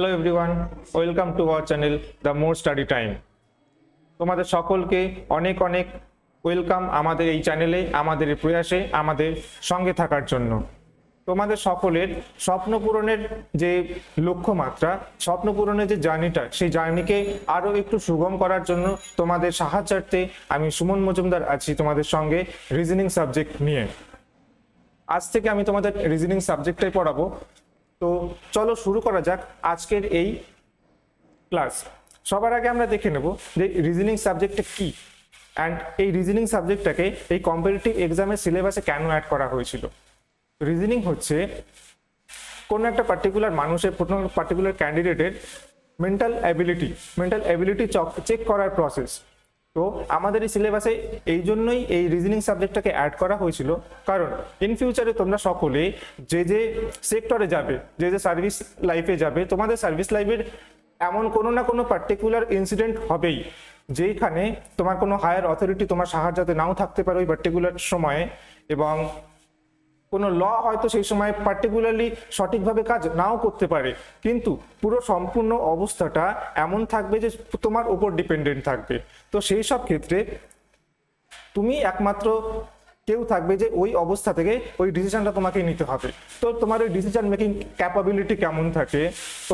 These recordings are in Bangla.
Hello everyone, welcome to our channel the more study time. তোমাদের সকলকে অনেক অনেক ওয়েলকাম আমাদের এই চ্যানেলে, আমাদের এই প্রয়াসে আমাদের সঙ্গে থাকার জন্য। তোমাদের সকলের স্বপ্ন পূরণের যে লক্ষ্যমাত্রা, স্বপ্ন পূরণের যে জার্নিটা, সেই জার্নিকে আরও একটু সুগম করার জন্য তোমাদের সাহায্যার্থে আমি সুমন মজুমদার আছি তোমাদের সঙ্গে রিজনিং সাবজেক্ট নিয়ে। আজ থেকে আমি তোমাদের রিজনিং সাবজেক্টটাই পড়াবো। তো চলো শুরু করা যাক আজকের এই ক্লাস। সবার আগে আমরা দেখে নেব যে রিজনিং সাবজেক্টটা কি অ্যান্ড এই রিজনিং সাবজেক্টটাকে এই কম্পিটিটিভ এক্সামের সিলেবাসে কেন অ্যাড করা হয়েছিল। রিজনিং হচ্ছে কোনো একটা পার্টিকুলার মানুষের, পার্টিকুলার ক্যান্ডিডেটের মেন্টাল অ্যাবিলিটি চেক করার প্রসেস। তো আমাদের এই সিলেবাসে এই জন্যই এই রিজনিং সাবজেক্টটাকে অ্যাড করা হয়েছিল, কারণ ইন ফিউচারে তোমরা সকলে যে যে সেক্টরে যাবে, যে যে সার্ভিস লাইফে যাবে, তোমাদের সার্ভিস লাইফের এমন কোনো না কোনো পার্টিকুলার ইনসিডেন্ট হবেই যেইখানে তোমার কোনো হায়ার অথরিটি তোমার সাহায্যতে নাও থাকতে পারে ওই পার্টিকুলার সময়ে, এবং কোনো ল হয়তো সেই সময় পার্টিকুলারলি সঠিকভাবে কাজ নাও করতে পারে, কিন্তু পুরো সম্পূর্ণ অবস্থাটা এমন থাকবে যে তোমার উপর ডিপেন্ডেন্ট থাকবে। তো সেই সব ক্ষেত্রে তুমি একমাত্র কেউ থাকবে যে ওই অবস্থা থেকে ওই ডিসিশনটা তোমাকে নিতে হবে। তো তোমার ওই ডিসিশন মেকিং ক্যাপাবিলিটি কেমন থাকে,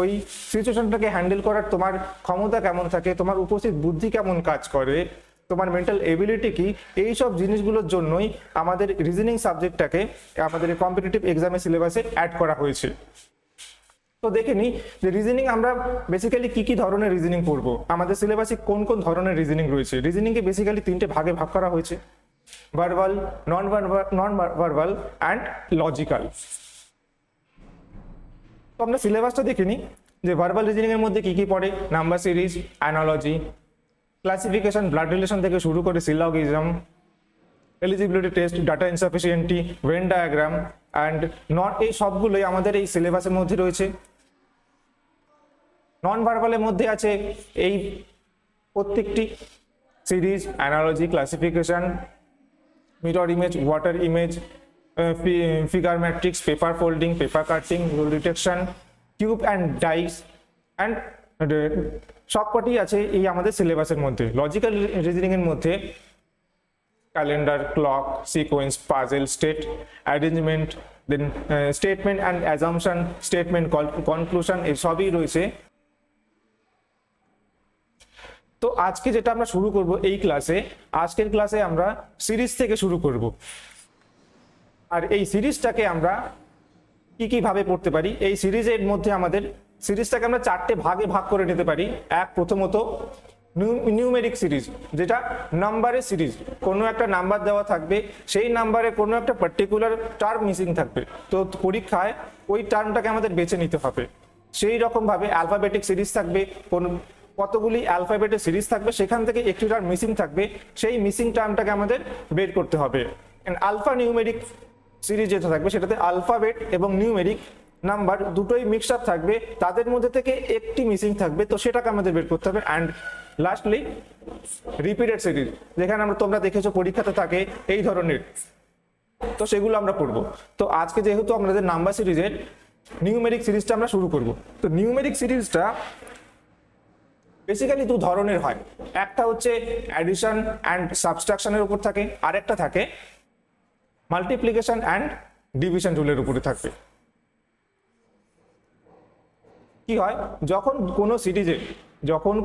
ওই সিচুয়েশনটাকে হ্যান্ডেল করার তোমার ক্ষমতা কেমন থাকে, তোমার উপস্থিত বুদ্ধি কেমন কাজ করে, তোমার মেন্টাল এবিলিটি কি, এই সব জিনিসগুলোর জন্যই আমাদের রিজনিং সাবজেক্টটাকে আমাদের কম্পিটিটিভ এক্সামের সিলেবাসে অ্যাড করা হয়েছে। তো দেখে নিই যে রিজনিং আমরা বেসিক্যালি কি কি ধরনের রিজনিং পড়বো, আমাদের সিলেবাসে কোন কোন ধরনের রিজনিং রয়েছে। রিজনিংকে বেসিক্যালি তিনটে ভাগে ভাগ করা হয়েছে: verbal, non verbal and logical. তো আমরা সিলেবাসটা দেখে নিই যে ভার্বাল রিজনিং এর মধ্যে কি কি পড়ে: number series, analogy, classification, blood relation থেকে শুরু করে syllogism, eligibility test, data insufficiency, Venn diagram and not, এই সবগুলোই আমাদের এই সিলেবাসের মধ্যে রয়েছে। নন ভার্বালের মধ্যে আছে এই প্রত্যেকটি series, analogy, classification, mirror image, water image, figure matrix, paper folding, paper cutting, rule detection, cube and dice and সবকটি আছে এই আমাদের সিলেবাসের মধ্যে। লজিক্যাল রিজনিং এর মধ্যে calendar, clock, sequence, puzzle, state arrangement, then statement and assumption, statement conclusion, এই সবই রয়েছে। তো আজকে যেটা আমরা শুরু করব এই ক্লাসে, আজকের ক্লাসে আমরা সিরিজ থেকে শুরু করব। আর এই সিরিজটাকে আমরা কি কি ভাবে পড়তে পারি, এই সিরিজের মধ্যে আমাদের সিরিজটাকে আমরা চারটে ভাগে ভাগ করে নিতে পারি। প্রথমত নিউমেরিক সিরিজ, যেটা নাম্বারের সিরিজ। কোনো একটা নাম্বার দেওয়া থাকবে, সেই নাম্বারে কোনো একটা পার্টিকুলার টার্ম মিসিং থাকবে, তো পরীক্ষায় ওই টার্মটাকে আমাদের বেছে নিতে হবে। সেই রকম ভাবে অ্যালফাবেটিক সিরিজ থাকবে, কতগুলি অ্যালফাবেটের সিরিজ থাকবে, সেখান থেকে একটি টার্ম মিসিং থাকবে, সেই মিসিং টার্মটাকে আমাদের বের করতে হবে। আলফা নিউমেরিক সিরিজ যেটা থাকবে সেটাতে আলফাবেট এবং নিউমেরিক নাম্বার দুটোই মিক্স আপ থাকবে, তাদের মধ্যে থেকে একটি মিসিং থাকবে, তো সেটাকে আমাদের বের করতে হবে। অ্যান্ড লাস্টলি রিপিটেড সিরিজ, যেখানে তোমরা দেখেছো পরীক্ষাতে থাকে এই ধরনের, তো সেগুলো আমরা পড়বো। তো আজকে যেহেতু আমাদের নাম্বার সিরিজের নিউমেরিক সিরিজটা আমরা শুরু করব। তো নিউমেরিক সিরিজটা বেসিক্যালি দু ধরনের হয়, একটা হচ্ছে অ্যাডিশন অ্যান্ড সাবট্রাকশনের উপর থাকে, আরেকটা থাকে মাল্টিপ্লিকেশন অ্যান্ড ডিভিশন রুলের উপরে থাকবে। কি হয়, যখন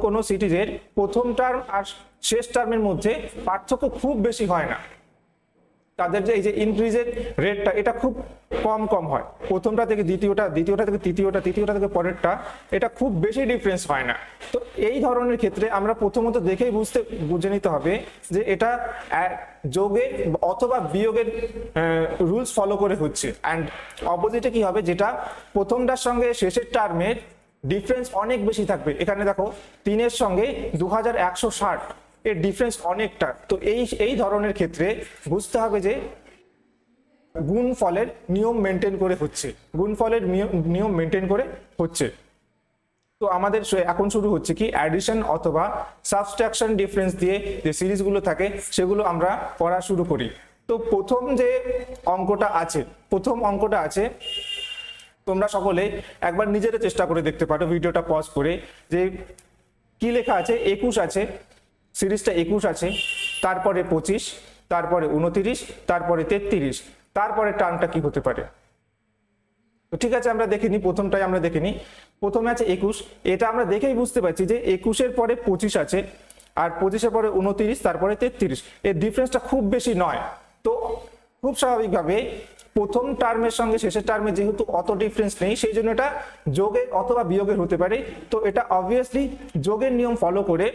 কোনো সিরিজের প্রথম টার্ম আর শেষ টার্মের মধ্যে পার্থক্য খুব বেশি হয় না, তাদের যে এই যে ইনক্রিজের রেটটা এটা খুব কম হয়, প্রথমটা থেকে দ্বিতীয়টা, দ্বিতীয়টা থেকে তৃতীয়টা, তৃতীয়টা থেকে পরেরটা, এটা খুব বেশি ডিফারেন্স হয় না। তো এই ধরনের ক্ষেত্রে আমরা প্রথমত দেখেই বুঝে নিতে হবে যে এটা যোগের অথবা বিয়োগের রুলস ফলো করে হচ্ছে। অ্যান্ড অপোজিটে কি হবে, যেটা প্রথমটার সঙ্গে শেষের টার্মের ডিফারেন্স অনেক বেশি থাকবে। এখানে দেখো 3-এর সঙ্গে 2160 এর ডিফারেন্স অনেকটা। তো এই ধরনের ক্ষেত্রে বুঝতে হবে যে গুণফলের নিয়ম মেনটেন করে হচ্ছে। তো আমাদের এখন শুরু হচ্ছে কি, অ্যাডিশন অথবা সাবট্রাকশন ডিফারেন্স দিয়ে যে সিরিজগুলো থাকে সেগুলো আমরা পড়া শুরু করি। তো প্রথম অঙ্কটা আছে তোমরা সকলে একবার নিজেরা চেষ্টা করে দেখতে পারো ভিডিওটা পজ করে, যে কি লেখা আছে। 21 আছে, সিরিজটা 21 আছে, তারপরে 25, তারপরে 29, তারপরে 33, তারপরে টার্মটা কি হতে পারে। তো ঠিক আছে, আমরা দেখিনি, প্রথমটাই আমরা দেখিনি। প্রথমে আছে 21, এটা আমরা দেখেই বুঝতে পারছি যে 21-এর পরে 25 আছে, আর 25-এর পরে 29, তারপরে 33। এর ডিফারেন্সটা খুব বেশি নয়। তো খুব স্বাভাবিকভাবে প্রথম টার্মের সঙ্গে শেষের টার্মে যেহেতু অত ডিফারেন্স নেই, সেই জন্য এটা যোগের অথবা বিয়োগের হতে পারে। তো এটা অবভিয়াসলি যোগের নিয়ম ফলো করে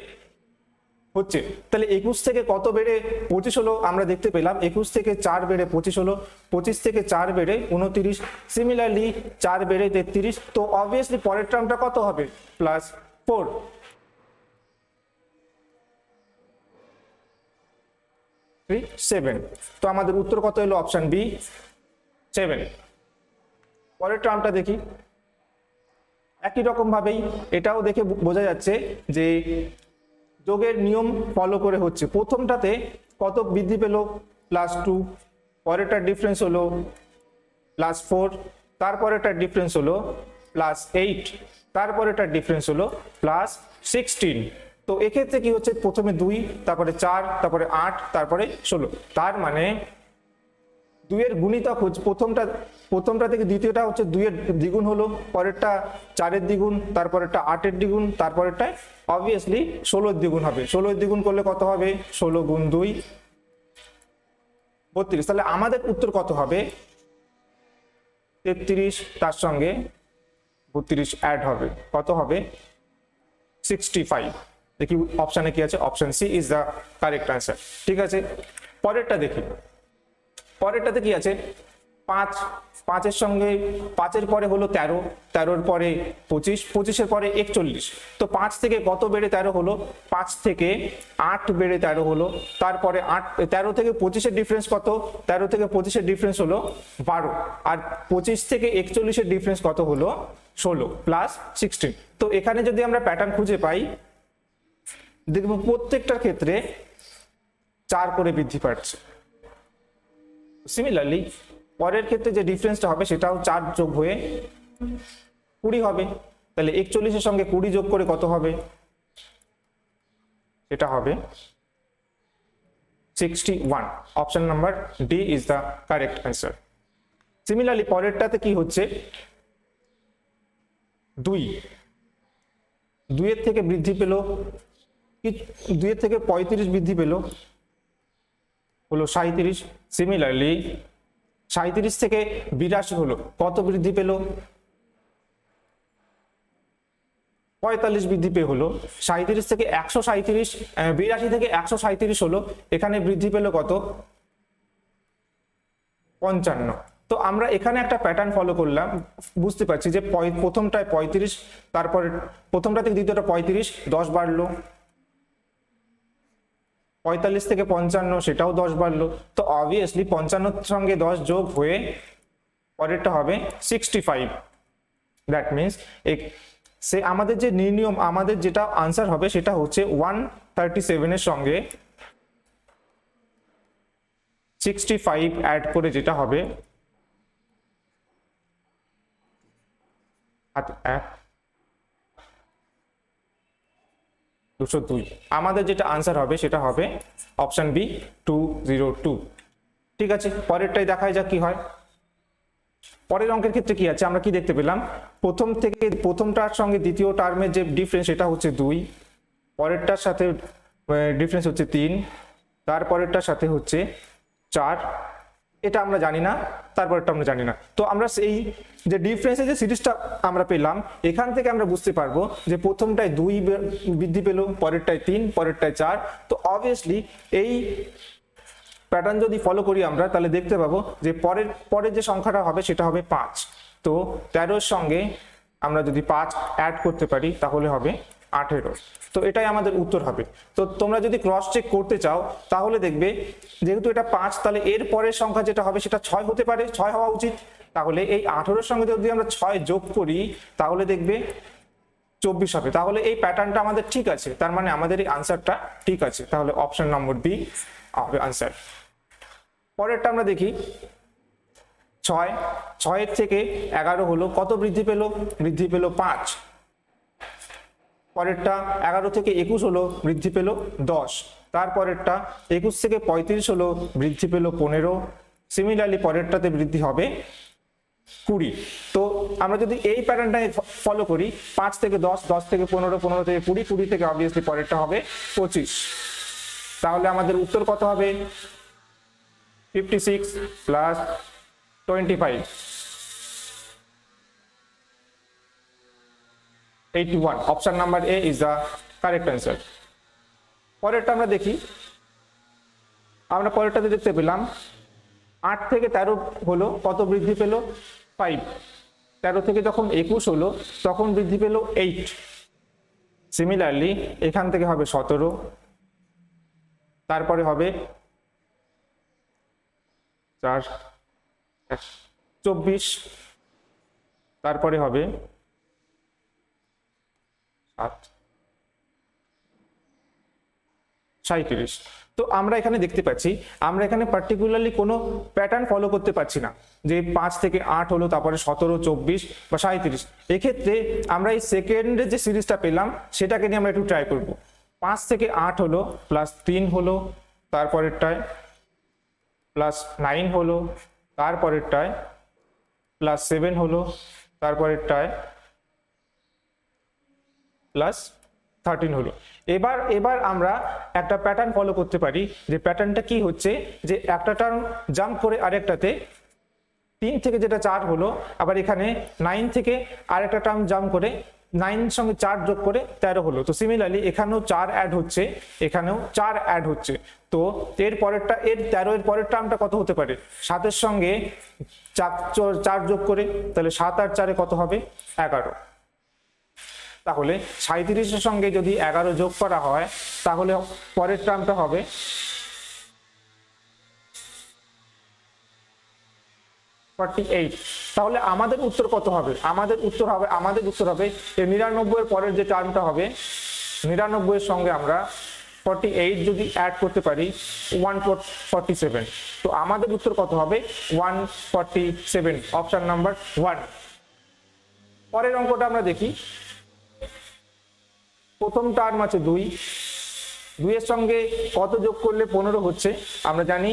হচ্ছে। তাহলে 21 থেকে কত বেড়ে 25 হলো আমরা দেখতে পেলাম। 21 থেকে 4 বেড়ে 25 হলো, 25 থেকে 4 বেড়ে 29, সিমিলারলি 4 বেড়ে 33। তো অবভিয়াসলি পরের টার্মটা কত হবে? +4। 7। তো আমাদের উত্তর কত হলো? Option B 7। পরের টার্মটা দেখি। একই রকম ভাবেই এটাও দেখে বোঝা যাচ্ছে যে যোগের নিয়ম ফলো করে হচ্ছে। প্রথমটাতে কত বৃদ্ধি পেল? +2, পরেরটার ডিফারেন্স হলো +4, তারপরেরটার ডিফারেন্স হলো +8, তারপরেরটার ডিফারেন্স হলো +16। তো এক্ষেত্রে কি হচ্ছে? প্রথমে 2, তারপরে 4, তারপরে 8, তারপরে 16। তার মানে 2 এর গুণিতক হচ্ছে প্রথমটা থেকে দ্বিতীয়টা হচ্ছে 2 এর দ্বিগুণ হলো, পরেরটা 4 এর দ্বিগুণ, তারপরেরটা 8 এর দ্বিগুণ, তারপরেরটা অবভিয়াসলি 16 এর দ্বিগুণ হবে। 16 এর দ্বিগুণ করলে কত হবে? 16 গুণ 2 32। তাহলে আমাদের উত্তর কত হবে? 33, তার সঙ্গে 32 অ্যাড হবে, কত হবে? 65। দেখি অপশনে কি আছে। Option C is the correct answer. ঠিক আছে, পরেরটা দেখি। পরেরটাতে কি আছে? 5, 5-এর সঙ্গে 5-এর পরে হলো 13, 13-এর পরে 25, 25-এর পরে 41। তো 5 থেকে কত বেড়ে 13 হলো? 5 থেকে 8 বেড়ে 13 হলো, তারপরে 13 থেকে 25-এর ডিফারেন্স কত? 13 থেকে 25-এর ডিফারেন্স হলো 12, আর 25 থেকে 41-এর ডিফারেন্স কত হলো? 16 +16। তো এখানে যদি আমরা প্যাটার্ন খুঁজে পাই, দেখব প্রত্যেকটার ক্ষেত্রে 4 করে বৃদ্ধি পাচ্ছে। সিমিলারলি পরের ক্ষেত্রে যে ডিফারেন্সটা হবে সেটাও 4 যোগ হয়ে 20 হবে। তাহলে 41-এর সঙ্গে 20 যোগ করে কত হবে? এটা হবে 61। Option number D is the correct answer. Similarly পরেরটাতে কি হচ্ছে? 2 এর থেকে বৃদ্ধি পেল, 2 এর থেকে 35 বৃদ্ধি পেল, হলো 37। সিমিলারলি 37 থেকে 82 হলো, কত বৃদ্ধি পেল? 45 বৃদ্ধি পেয়ে হলো। 37 থেকে 137, 82 থেকে 137 হলো, এখানে বৃদ্ধি পেল কত? 55। তো আমরা এখানে একটা প্যাটার্ন ফলো করলাম, বুঝতে পারছি যে প্রথমটায় 35, তারপরে প্রথমটা থেকে দ্বিতীয়টা 35, 10 বাড়লো, 45 থেকে 55 সেটাও 10 বাড়লো। তো অবভিয়াসলি 55-এর সঙ্গে 10 যোগ হয়ে পরেরটা হবে 65। দ্যাট মিনস সে আমাদের যে নির্ণয়, আমাদের যেটা আনসার হবে সেটা হচ্ছে 137-এর সঙ্গে 65 অ্যাড করে যেটা হবে 202। আমাদের যেটা আনসার হবে সেটা হবে অপশন বি 202। ঠিক আছে, পরেরটাই দেখাই যাক কি হয়। পরের অঙ্কের ক্ষেত্রে কি আছে? আমরা কি দেখতে পেলাম? প্রথমটার সঙ্গে দ্বিতীয় টার্মের যে ডিফারেন্স সেটা হচ্ছে 2, পরেরটার সাথে ডিফারেন্স হচ্ছে 3, তারপরেরটার সাথে হচ্ছে 4, এটা আমরা জানি না, তারপরটা আমরা জানি না। তো আমরা সেই যে ডিফারেন্সের যে সিরিজটা আমরা পেলাম, এখান থেকে আমরা বুঝতে পারবো যে প্রথমটায় 2 বৃদ্ধি পেল, পরেরটায় 3, পরেরটায় 4। তো অবভিয়াসলি এই প্যাটার্ন যদি ফলো করি আমরা, তাহলে দেখতে পাবো যে পরের যে সংখ্যাটা হবে সেটা হবে 5। তো 13-এর সঙ্গে আমরা যদি 5 অ্যাড করতে পারি তাহলে হবে 18। তো এটাই আমাদের উত্তর হবে। তো তোমরা যদি ক্রস চেক করতে চাও তাহলে দেখবে যেহেতু এটা 5, তাহলে এর পরের সংখ্যা যেটা হবে সেটা 6 হতে পারে, 6 হওয়া উচিত। তাহলে এই 18-এর সঙ্গে যদি আমরা 6 যোগ করি তাহলে দেখবে 24 হবে। তাহলে এই প্যাটার্নটা আমাদের ঠিক আছে, তার মানে আমাদের এই আনসারটা ঠিক আছে। তাহলে অপশন নম্বর বি হবে আনসার। পরেরটা আমরা দেখি 6। 6 থেকে 11 হলো, কত বৃদ্ধি পেল? বৃদ্ধি পেল 5। পরেরটা 11 থেকে 21 হলো, বৃদ্ধি পেল 10। তারপরেরটা 21 থেকে 35 হলো, বৃদ্ধি পেল 15। সিমিলারলি পরেরটাতে বৃদ্ধি হবে 20। তো আমরা যদি এই প্যাটার্নটা ফলো করি, 5 থেকে 10, 10 থেকে 15, 15 থেকে 20, 20 থেকে অবভিয়াসলি পরেরটা হবে 25। তাহলে আমাদের উত্তর কত হবে? 56 plus 25, 81। Option number A is the correct answer. পরেরটা আমরা দেখি। আমরা পরেরটাতে দেখতে পেলাম 8 থেকে 13 হলো, কত বৃদ্ধি পেল? 5। 13 থেকে যখন 21 হলো তখন বৃদ্ধি পেল 8। সিমিলারলি এখান থেকে হবে 17, তারপরে হবে 4, 24, তারপরে হবে 7, 37। তো আমরা এখানে দেখতে পাচ্ছি, আমরা এখানে পার্টিকুলারলি কোনো প্যাটার্ন ফলো করতে পারছি না যে 5 থেকে 8 হলো, তারপরে 17, 24 বা 37। এক্ষেত্রে আমরা এই সেকেন্ডের যে সিরিজটা পেলাম সেটাকে নিয়ে আমরা একটু ট্রাই করব। 5 থেকে 8 হলো, প্লাস 3 হলো, তারপরেরটায় প্লাস 9 হলো, তারপরেরটায় প্লাস 7 হলো, তারপরেরটায় প্লাস 13 হলো। এবার আমরা একটা প্যাটার্ন ফলো করতে পারি, যে প্যাটার্নটা কি হচ্ছে, যে একটা টার্ম জাম্প করে আরেকটাতে 3 থেকে যেটা 4 হলো, আবার এখানে 9 থেকে আরেকটা টার্ম জাম্প করে 9 সঙ্গে 4 যোগ করে 13 হলো। তো সিমিলারলি এখানেও 4 অ্যাড হচ্ছে, এখানেও 4 অ্যাড হচ্ছে। তো এর পরেরটা, এর 13 এর পরের টার্মটা কত হতে পারে? 7 এর সঙ্গে 4 যোগ করে, তাহলে 7 আর 4 কত হবে? 11। তাহলে 37 এর সঙ্গে যদি 11 যোগ করা হয় তাহলে পরের টার্মটা হবে 48। তাহলে আমাদের উত্তর কত হবে? আমাদের উত্তর হবে এই 99 এর পরের যে টার্মটা হবে, 99 এর সঙ্গে আমরা 48 যদি অ্যাড করতে পারি 147। তো আমাদের উত্তর কত হবে? 147, অপশন নাম্বার 1। পরের অঙ্কটা আমরা দেখি। প্রথম টার্ম আছে 2, 2 এর সঙ্গে কত যোগ করলে 15 হচ্ছে? আমরা জানি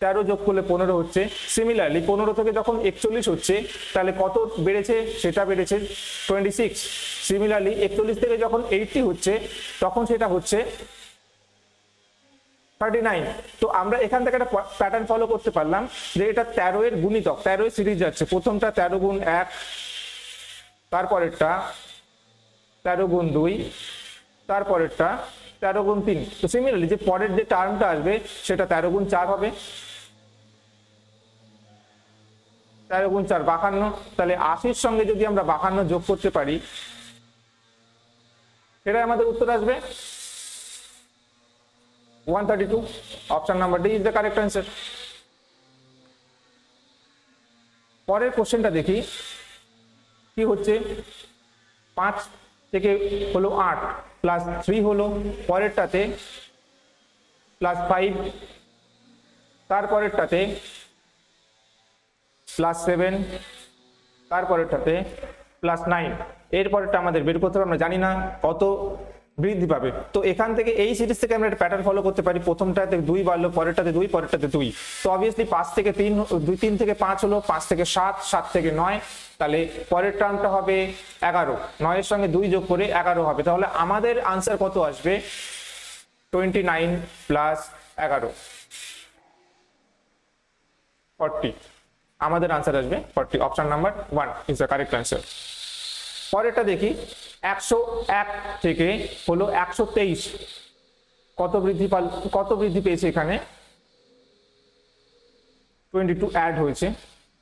13 যোগ করলে 15 হচ্ছে। সিমিলারলি 15 থেকে যখন 41 হচ্ছে তাহলে কত বেড়েছে? সেটা বেড়েছে 26। সিমিলারলি 41 থেকে যখন 80 হচ্ছে তখন সেটা হচ্ছে 39। তো আমরা এখান থেকে একটা প্যাটার্ন ফলো করতে পারলাম যে এটা 13 এর গুণিতক, 13 এর সিরিজ যাচ্ছে। প্রথমটা 13 গুণ 1, তারপরেরটা 13 গুণ 2, তারপরেরটা 13 গুণ 3। তো সিমিলারলি যে পরের যে টার্মটা আসবে সেটা 13 গুণ 4 হবে। 13 গুণ 4 52। তাহলে 80-র সঙ্গে যদি আমরা 52 যোগ করতে পারি সেটাই আমাদের উত্তর আসবে 132। Option number D is the correct answer. পরের কোশ্চেনটা দেখি কি হচ্ছে। 5 থেকে হলো 8, প্লাস 3 হলো, পরেরটাতে প্লাস 5, তারপরেরটাতে প্লাস 7, তারপরেরটাতে প্লাস 9। এরপরেরটা আমাদের বের করতে হবে, আমরা জানি না কত বৃদ্ধি পাবে। তো এখান থেকে এই সিরিজ থেকে আমরা একটা প্যাটার্ন ফলো করতে পারি। প্রথমটাতে 2 বাড়লো, পরেরটাতে 2, পরেরটাতে 2। তো অবভিয়াসলি 5 থেকে 3, 3 থেকে 5 হলো, 5 থেকে 7, 7 থেকে 9। তাহলে পরের টার্মটা হবে 11। 9 এর সঙ্গে 2 যোগ করে 11 হবে। তাহলে আমাদের আনসার কত আসবে? 29 প্লাস 11, 40। আমাদের আনসার আসবে 40। Option number 1 is the correct answer. পরেরটা দেখি। 101 থেকে হলো 123, কত বৃদ্ধি পেয়েছে? এখানে 22 অ্যাড হয়েছে।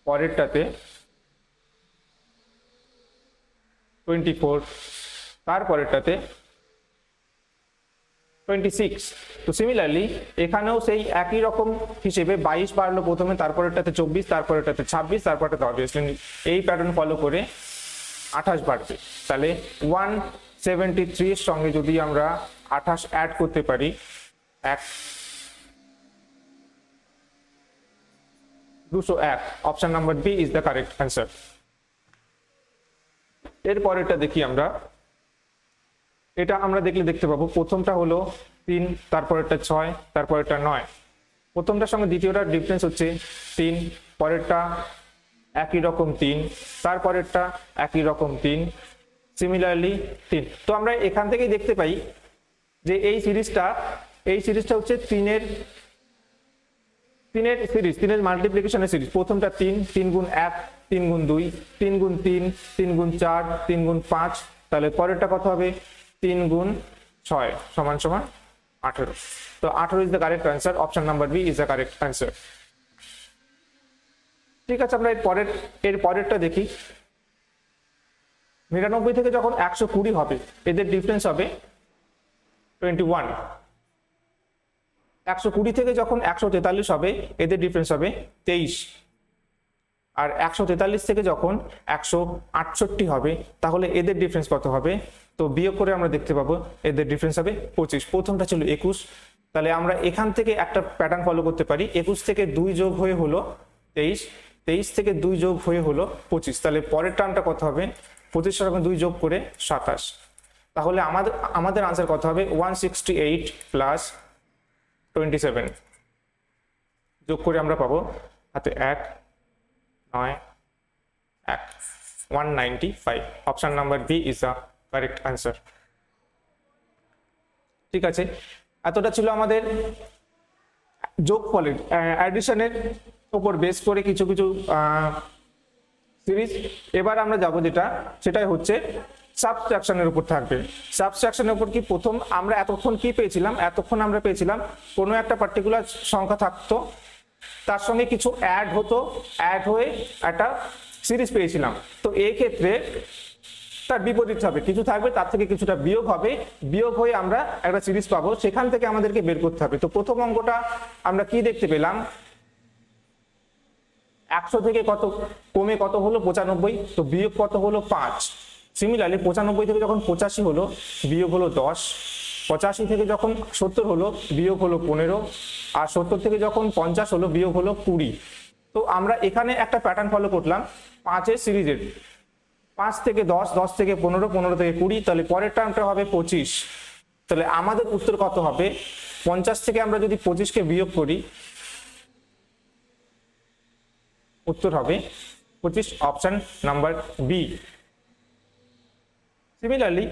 পরেরটাতে 24, তারপরেরটাতে 26। তো সিমিলারলি এখানেও সেই একই রকম হিসেবে 22 বাড়লো প্রথমে, তারপরেরটাতে 24, তারপরেরটাতে 26, তারপরেরটাতে অবভিয়াসলি এই প্যাটার্ন ফলো করে 28 বাড়বে। তাহলে 173 এর সঙ্গে যদি আমরা 28 অ্যাড করতে পারি, 1 201। Option number B is the correct answer. এর পরেরটা দেখি আমরা, এটা আমরা দেখতে পাবো প্রথমটা হলো 3, তারপরেরটা 6, তারপরেরটা 9। প্রথমটার সঙ্গে দ্বিতীয়টার ডিফারেন্স হচ্ছে 3, পরেরটা একই রকম 3, তারপরেরটা একই রকম 3, সিমিলারলি 3। তো আমরা এখান থেকেই দেখতে পাই যে এই সিরিজটা হচ্ছে 3 সিরিজ, 3 মাল্টিপ্লিকেশনের সিরিজ। প্রথমটা 3, 3 গুণ 1, 3 গুণ 2, 3 গুণ 3, 3 গুণ 4, 3 গুণ 5। তাহলে পরেরটা কত হবে? 3 গুণ 6 সমান সমান 18। তো 18 is the correct answer. Option number B is the correct answer. ঠিক আছে, আমরা এর পরেরটা দেখি। 99 থেকে যখন 120 হবে এদের ডিফারেন্স হবে 21। 120 থেকে যখন 143 হবে এদের ডিফারেন্স হবে 23। আর 143 থেকে যখন 168 হবে তাহলে এদের ডিফারেন্স কত হবে? তো বিয়োগ করে আমরা দেখতে পাবো এদের ডিফারেন্স হবে 25। প্রথমটা ছিল 21, তাহলে আমরা এখান থেকে একটা প্যাটার্ন ফলো করতে পারি। 21 থেকে 2 যোগ হয়ে হলো 23, 23 থেকে 2 যোগ হয়ে হলো 25। তাহলে পরের টার্মটা কত হবে? 25 সঙ্গে 2 যোগ করে 27। তাহলে আমাদের আনসার কত হবে? 168 প্লাস 27 যোগ করে আমরা পাবো হাতে 1, 9, 1, 195। Option number B is the correct answer. ঠিক আছে, এতটা ছিল আমাদের যোগফলের অ্যাডিশনের উপর বেস করে কিছু সিরিজ। এবার আমরা যাব সেটাই হচ্ছে সাবট্রাকশনের উপর থাকবে। সাবট্রাকশনের উপর কি প্রথম আমরা এতক্ষণ কি পেয়েছিলাম? এতক্ষণ আমরা পেয়েছিলাম কোনো একটা পার্টিকুলার সংখ্যা থাকতো, তার সঙ্গে কিছু অ্যাড হতো, অ্যাড হয়ে একটা সিরিজ পেয়েছিলাম। তো এই ক্ষেত্রে তার বিপরীত হবে, কিছু থাকবে তার থেকে কিছুটা বিয়োগ হবে, বিয়োগ হয়ে আমরা একটা সিরিজ পাবো, সেখান থেকে আমাদেরকে বের করতে হবে। তো প্রথম অঙ্কটা আমরা কি দেখতে পেলাম? 100 থেকে কত কমে কত হলো? 95। তো বিয়োগ কত হলো? 5। সিমিলারলি 95 থেকে যখন 85 হলো বিয়োগ হলো 10, 85 থেকে যখন 70 হলো বিয়োগ হলো 15, আর 70 থেকে যখন 50 হলো বিয়োগ হলো 20। তো আমরা এখানে একটা প্যাটার্ন ফলো করলাম 5 সিরিজের। 5 থেকে 10, 10 থেকে 15, 15 থেকে 20। তাহলে পরের টার্মটা হবে 25। তাহলে আমাদের উত্তর কত হবে? 50 থেকে আমরা যদি 25কে বিয়োগ করি উত্তর হবে 25। Option number B. সিমিলারলি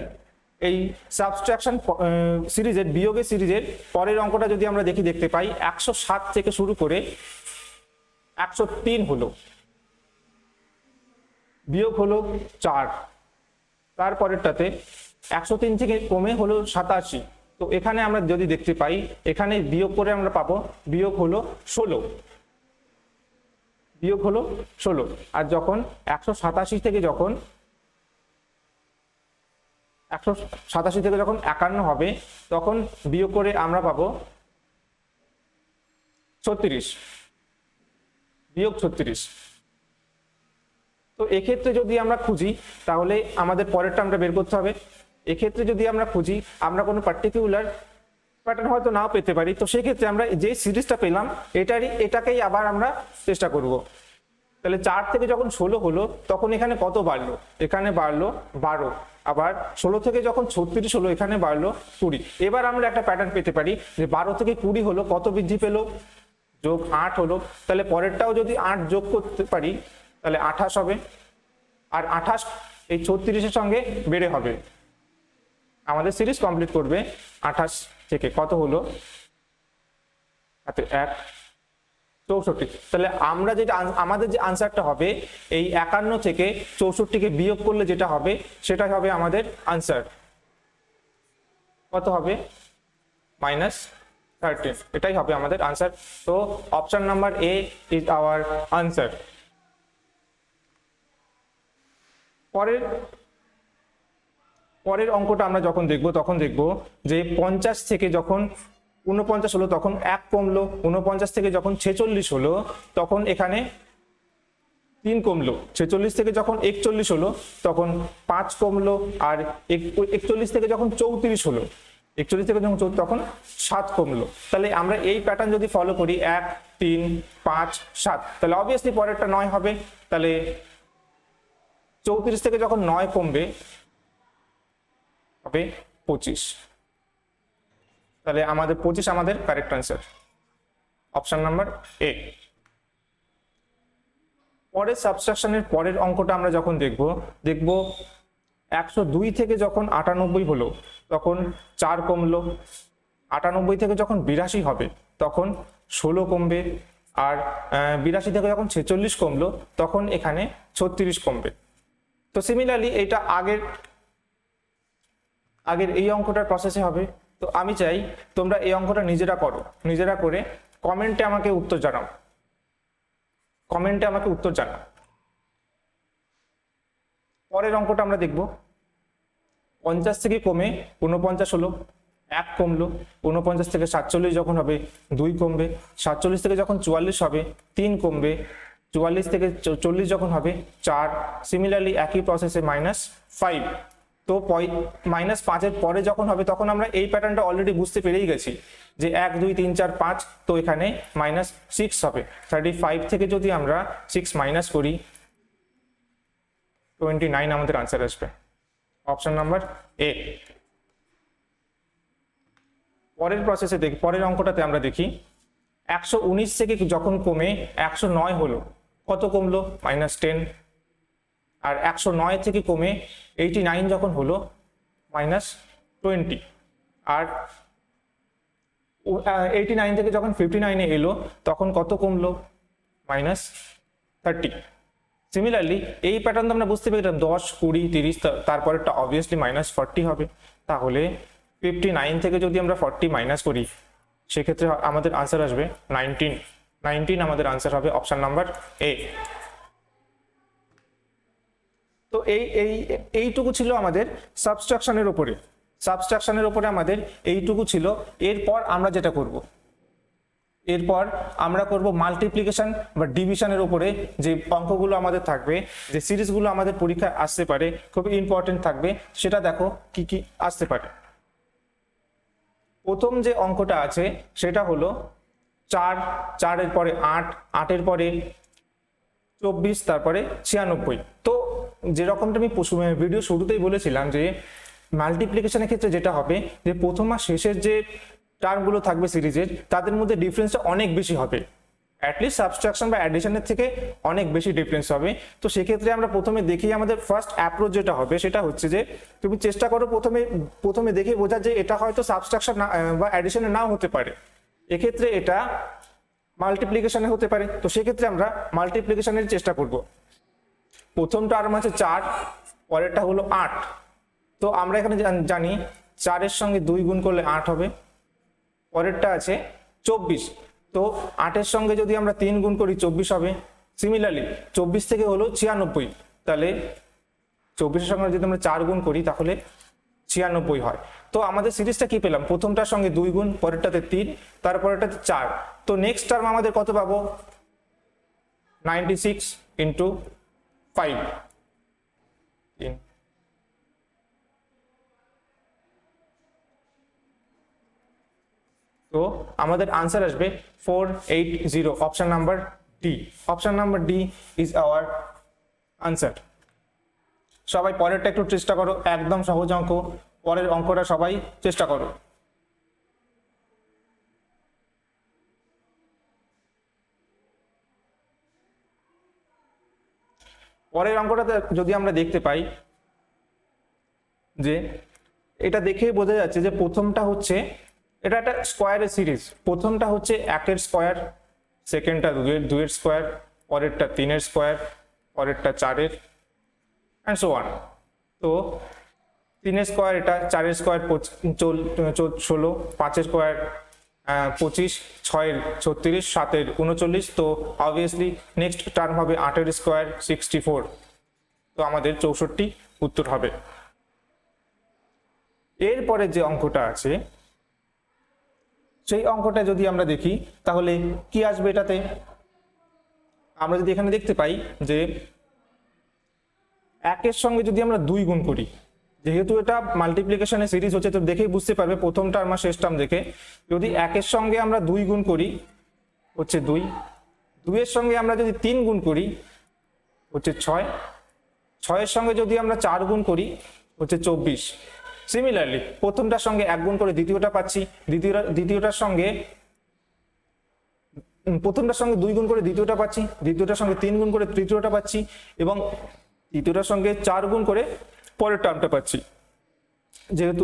এই সাবট্রাকশন সিরিজের বিয়োগের সিরিজের পরের অঙ্কটা যদি আমরা দেখতে পাই 107 থেকে শুরু করে 103 হলো, বিয়োগ হলো 4। তারপরেরটাতে 103 থেকে কমে হলো 87। তো এখানে আমরা যদি দেখতে পাই এখানে বিয়োগ করে আমরা পাবো বিয়োগ হলো 16, বিয়োগ হলো 16। আর যখন 187 থেকে যখন 51 হবে তখন বিয়োগ করে আমরা পাবো 36, বিয়োগ 36। তো এক্ষেত্রে যদি আমরা খুঁজি তাহলে আমাদের পরের টার্মটা বের করতে হবে। এক্ষেত্রে যদি আমরা খুঁজি আমরা কোনো পার্টিকুলার প্যাটার্ন হয়তো নাও পেতে পারি। তো সেক্ষেত্রে আমরা যে সিরিজটা পেলাম এটাকেই আবার আমরা চেষ্টা করব। তাহলে 4 থেকে যখন 16 হলো তখন এখানে কত বাড়লো? এখানে বাড়লো 12। আবার 16 থেকে যখন 36 হলো এখানে বাড়লো 20। এবার আমরা একটা প্যাটার্ন পেতে পারি যে 12 থেকে 20 হলো, কত বৃদ্ধি পেলো? যোগ 8 হলো। তাহলে পরেরটাও যদি 8 যোগ করতে পারি তাহলে 28 হবে। আর 28 এই 36-এর সঙ্গে বেড়ে হবে, আমাদের সিরিজ কমপ্লিট করবে। 28 থেকে কত হলো? 1, 64। তাহলে আমরা আমাদের যে আনসারটা হবে এই 51 থেকে 64কে বিয়োগ করলে যেটা হবে সেটাই হবে আমাদের আনসার। কত হবে? -13। এটাই হবে আমাদের আনসার। তো option number A is our answer. পরের অঙ্কটা আমরা যখন তখন দেখব যে 50 থেকে যখন 49 হলো তখন 1 কমলো, 49 থেকে যখন 46 হলো তখন এখানে 3 কমলো, 46 থেকে যখন 41 হলো তখন 5 কমলো, আর 41 থেকে যখন 34 হলো 41 থেকে যখন 14 তখন 7 কমলো। তাহলে আমরা এই প্যাটার্ন যদি ফলো করি 1 3 5 7, তাহলে অবভিয়াসলি পরেরটা 9 হবে। তাহলে 34 থেকে যখন 9 কমবে হবে 25, তাহলে আমাদের 25 আমাদের correct answer, option number A. পরের সাবট্রাকশনের পরের অঙ্কটা আমরা যখন দেখব 102 থেকে যখন 98 হলো তখন 4 কমলো, 98 থেকে যখন 82 হবে তখন 16 কমবে, আর 82 থেকে যখন 46 কমলো তখন এখানে 36 কমবে। তো সিমিলারলি এটা আগের এই অঙ্কটার প্রসেসে হবে। তো আমি চাই তোমরা এই অঙ্কটা নিজেরা করো, নিজেরা করে কমেন্টে আমাকে উত্তর জানাও, পরের অঙ্কটা আমরা দেখব 50 থেকে কমে 49 হলো, 1 কমলো, 49 থেকে 47 যখন হবে 2 কমবে, 47 থেকে যখন 44 হবে 3 কমবে, 44 থেকে 40 যখন হবে 4, সিমিলারলি একই প্রসেসে -5। তো -5 এর পরে যখন হবে তখন আমরা এই প্যাটার্নটা অলরেডি বুঝতে পেরেই গেছি যে 1 2 3 4 5, তো এখানে -6 হবে। 35 থেকে যদি আমরা 6 মাইনাস করি 29 আমাদের আনসার আসবে, অপশন নাম্বার এ। পরের প্রসেসে দেখি, পরের অঙ্কটাতে আমরা দেখি 119 থেকে যখন কমে 109 হলো, কত কমলো -10, আর 109 থেকে কমে 89 যখন হলো -20, আর 89 থেকে যখন 59 এলো তখন কত কমলো -30। সিমিলারলি এই প্যাটার্ন আমরা বুঝতে পেরেছিলাম 10 20 30, তারপরেরটা অবভিয়াসলি -40 হবে। তাহলে 59 থেকে যদি আমরা 40 মাইনাস করি সেক্ষেত্রে আমাদের আনসার আসবে 19 আমাদের আনসার হবে, অপশন নাম্বার এ। তো এইটুকু ছিল আমাদের সাবট্রাকশনের উপরে আমাদের এইটুকু ছিল। এরপর আমরা যেটা করব, এরপর আমরা করব মাল্টিপ্লিকেশন বা ডিভিশনের উপরে যে অঙ্কগুলো আমাদের থাকবে, যে সিরিজগুলো আমাদের পরীক্ষায় আসতে পারে, খুব ইম্পর্টেন্ট থাকবে, সেটা দেখো কি কি আসতে পারে। প্রথম যে অঙ্কটা আছে সেটা হলো 4 এর পরে 8, 8 এর পরে 24, তারপরে 96। তো যেরকমটা আমি ভিডিও শুরুতেই বলেছিলাম যে মাল্টিপ্লিকেশনের ক্ষেত্রে যেটা হবে যে প্রথম আর শেষের যে টার্মগুলো থাকবে সিরিজের তাদের মধ্যে ডিফারেন্সটা অনেক বেশি হবে, অ্যাটলিস্ট সাবট্রাকশন বা অ্যাডিশনের থেকে অনেক বেশি ডিফারেন্স হবে। তো সেক্ষেত্রে আমরা প্রথমে দেখি, আমাদের ফার্স্ট অ্যাপ্রোচ যেটা হবে সেটা হচ্ছে যে তুমি চেষ্টা করো প্রথমে দেখে বোঝা যে এটা হয়তো সাবট্রাকশন বা অ্যাডিশনে নাও হতে পারে, এক্ষেত্রে এটা মাল্টিপ্লিকেশনে হতে পারে। তো সেক্ষেত্রে আমরা মাল্টিপ্লিকেশনের চেষ্টা করব। প্রথম টার্ম আছে 4, পরেরটা হলো 8। তো আমরা এখানে জানি 4 এর সঙ্গে 2 গুণ করলে 8 হবে, পরেরটা আছে 24। তো 8 এর সঙ্গে যদি আমরা 3 গুণ করি 24 হবে। সিমিলারলি 24 থেকে হলো 96, তাহলে 24 এর সঙ্গে যদি আমরা 4 গুণ করি তাহলে 96 হয়। তো আমাদের সিরিজটা কি পেলাম, প্রথমটার সঙ্গে 2 গুণ, পরেরটাতে 3, তারপরেরটাতে 4। তো নেক্সট টার্ম আমাদের কত পাবো, 96 ইন্টু 5। তো আমাদের আনসার আসবে 480, option number D. Option number D is our answer. সবাই পরেরটা একটু চেষ্টা করো, একদম সহজ অঙ্ক, পরের অঙ্কটা সবাই চেষ্টা করো। পরের অঙ্কটাতে যদি আমরা দেখতে পাই যে এটা দেখে বোঝা যাচ্ছে যে প্রথমটা হচ্ছে এটা একটা স্কোয়ারের সিরিজ, প্রথমটা হচ্ছে 1 এর স্কোয়ার, সেকেন্ডটা 2 এর স্কোয়ার, পরেরটা 3 এর স্কোয়ার, পরেরটা 4 এর, অ্যান্ড সো অন। তো 3 এর স্কোয়ার এটা, 4 এর স্কোয়ার 16, 5 এর স্কোয়ার 25, 6 এর 36, 7 এর 39। তো অবভিয়াসলি নেক্সট টার্ম হবে 8 এর স্কোয়ার 64। তো আমাদের 64 উত্তর হবে। এরপরে যে অঙ্কটা আছে সেই অঙ্কটা যদি আমরা দেখি তাহলে কি আসবে এটাতে, আমরা যদি এখানে দেখতে পাই যে 1 এর সঙ্গে যদি আমরা 2 গুণ করি যেহেতু এটা মাল্টিপ্লিকেশনের সিরিজ হচ্ছে, তো দেখেই বুঝতে পারবে প্রথম টার্ম আর শেষ টার্ম দেখে, যদি একের সঙ্গে আমরা 2 গুণ করি হচ্ছে 2, 2 এর সঙ্গে আমরা যদি 3 গুণ করি হচ্ছে 6, 6 এর সঙ্গে যদি আমরা 4 গুণ করি হচ্ছে 24। সিমিলারলি প্রথমটার সঙ্গে 1 গুণ করে দ্বিতীয়টা পাচ্ছি, দ্বিতীয়টার সঙ্গে 2 গুণ করে দ্বিতীয়টা পাচ্ছি, দ্বিতীয়টার সঙ্গে 3 গুণ করে তৃতীয়টা পাচ্ছি, এবং তৃতীয়টার সঙ্গে 4 গুণ করে পরের টার্মটা পাচ্ছি। যেহেতু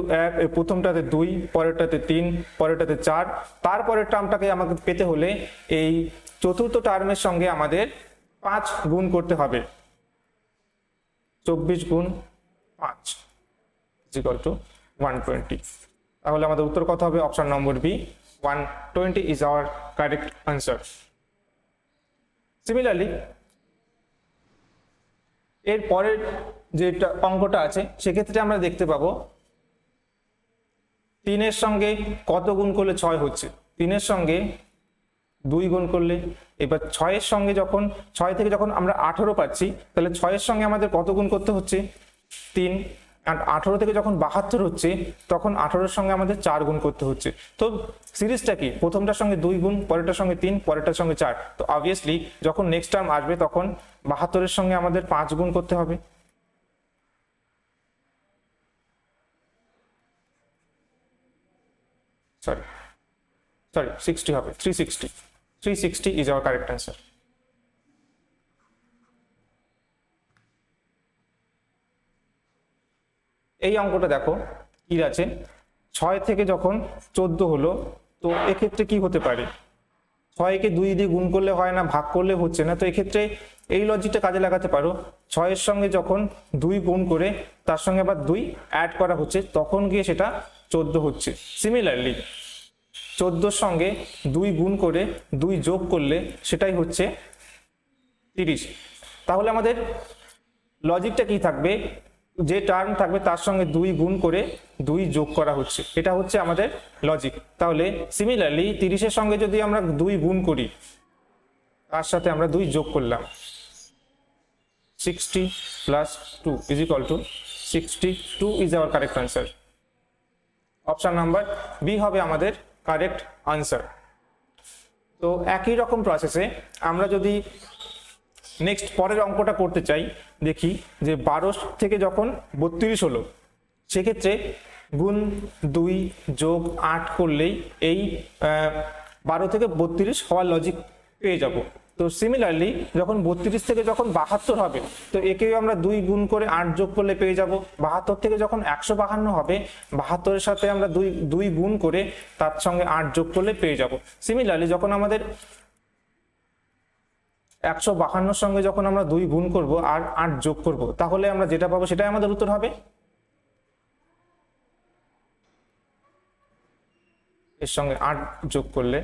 প্রথমটাতে 2, পরেরটাতে 3, পরেরটাতে 4, তারপরের টার্মটাকে আমাকে পেতে হলে এই চতুর্থ টার্মের সঙ্গে আমাদের 5 গুণ করতে হবে। 24 গুণ 5 = 120। তাহলে আমাদের উত্তর কত হবে? Option number B, 120 is our correct answer. Similarly এর পরের যে অঙ্কটা আছে সেক্ষেত্রে আমরা দেখতে পাবো 3 এর সঙ্গে কত গুণ করলে 6 হচ্ছে। 3 এর সঙ্গে 2 গুণ করলে, এবার 6 এর সঙ্গে যখন 6 থেকে যখন আমরা 18 পাচ্ছি, তাহলে 6 এর সঙ্গে আমাদের কত গুণ করতে হচ্ছে? 3। আর 18 থেকে যখন 72 হচ্ছে, তখন 18 এর সঙ্গে আমাদের 4 গুণ করতে হচ্ছে। তো সিরিজটা কি? প্রথমটার সঙ্গে 2 গুণ, পরেরটার সঙ্গে 3, পরেরটার সঙ্গে 4। তো অবভিয়াসলি যখন নেক্সট টার্ম আসবে তখন 72 এর সঙ্গে আমাদের 5 গুণ করতে হবে। সরি 60 হবে, 360 is our correct answer. এই অঙ্কটা দেখো কি আছে, 6 থেকে যখন 14 হলো, তো এক্ষেত্রে কি হতে পারে? 6 কে 2 দিয়ে গুণ করলে হয় না, ভাগ করলে হচ্ছে না। তো এক্ষেত্রে এই লজিকটা কাজে লাগাতে পারো। 6 এর সঙ্গে যখন 2 গুণ করে তার সঙ্গে আবার 2 অ্যাড করা হচ্ছে, তখন গিয়ে সেটা 14 হচ্ছে। সিমিলারলি 14 সঙ্গে 2 গুণ করে 2 যোগ করলে সেটাই হচ্ছে 30। তাহলে আমাদের লজিকটা কি থাকবে? যে টার্ম থাকবে তার সঙ্গে 2 গুণ করে 2 যোগ করা হচ্ছে, এটা হচ্ছে আমাদের লজিক। তাহলে সিমিলারলি 30 এর সঙ্গে যদি আমরা 2 গুণ করি, তার সাথে আমরা 2 যোগ করলাম, 60 + 2 = 62 is our correct answer. Option number B হবে আমাদের কারেক্ট আনসার। তো একই রকম প্রসেসে আমরা যদি নেক্সট পরের অঙ্কটা করতে চাই, দেখি যে 12 থেকে যখন 32 হলো, সেক্ষেত্রে গুণ 2 যোগ 8 করলেই এই 12 থেকে 32 হওয়ার লজিক পেয়ে যাব। তো সিমিলারলি যখন 32 থেকে যখন 72 হবে, তো একেও আমরা 2 গুণ করে 8 যোগ করলে পেয়ে যাব। 72 থেকে যখন 152 হবে, 72 এর সাথে আমরা 2 গুণ করে তার সঙ্গে 8 যোগ করলে পেয়ে যাব। সিমিলারলি যখন আমাদের 152 সঙ্গে যখন আমরা 2 গুণ করব আর 8 যোগ করব, তাহলে আমরা যেটা পাবো সেটাই আমাদের উত্তর হবে। এর সঙ্গে 8 যোগ করলে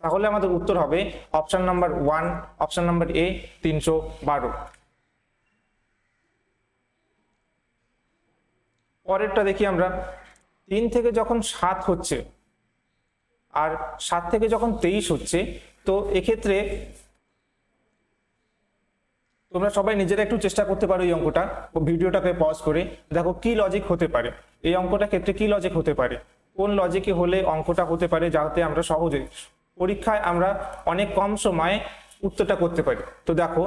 তাহলে আমাদের উত্তর হবে option number 1, option number A, 312। পরেরটা দেখি আমরা, 3 থেকে যখন 7 হচ্ছে আর 7 থেকে যখন 23 হচ্ছে, তো এক্ষেত্রে তোমরা সবাই নিজেরা একটু চেষ্টা করতে পারো এই অঙ্কটা, ভিডিওটাকে পজ করে দেখো কি লজিক হতে পারে। এই অঙ্কটা ক্ষেত্রে কি লজিক হতে পারে, কোন লজিকে হলে অঙ্কটা হতে পারে, যাতে আমরা সহজে পরীক্ষায় আমরা অনেক কম সময়ে উত্তরটা করতে পারি। তো দেখো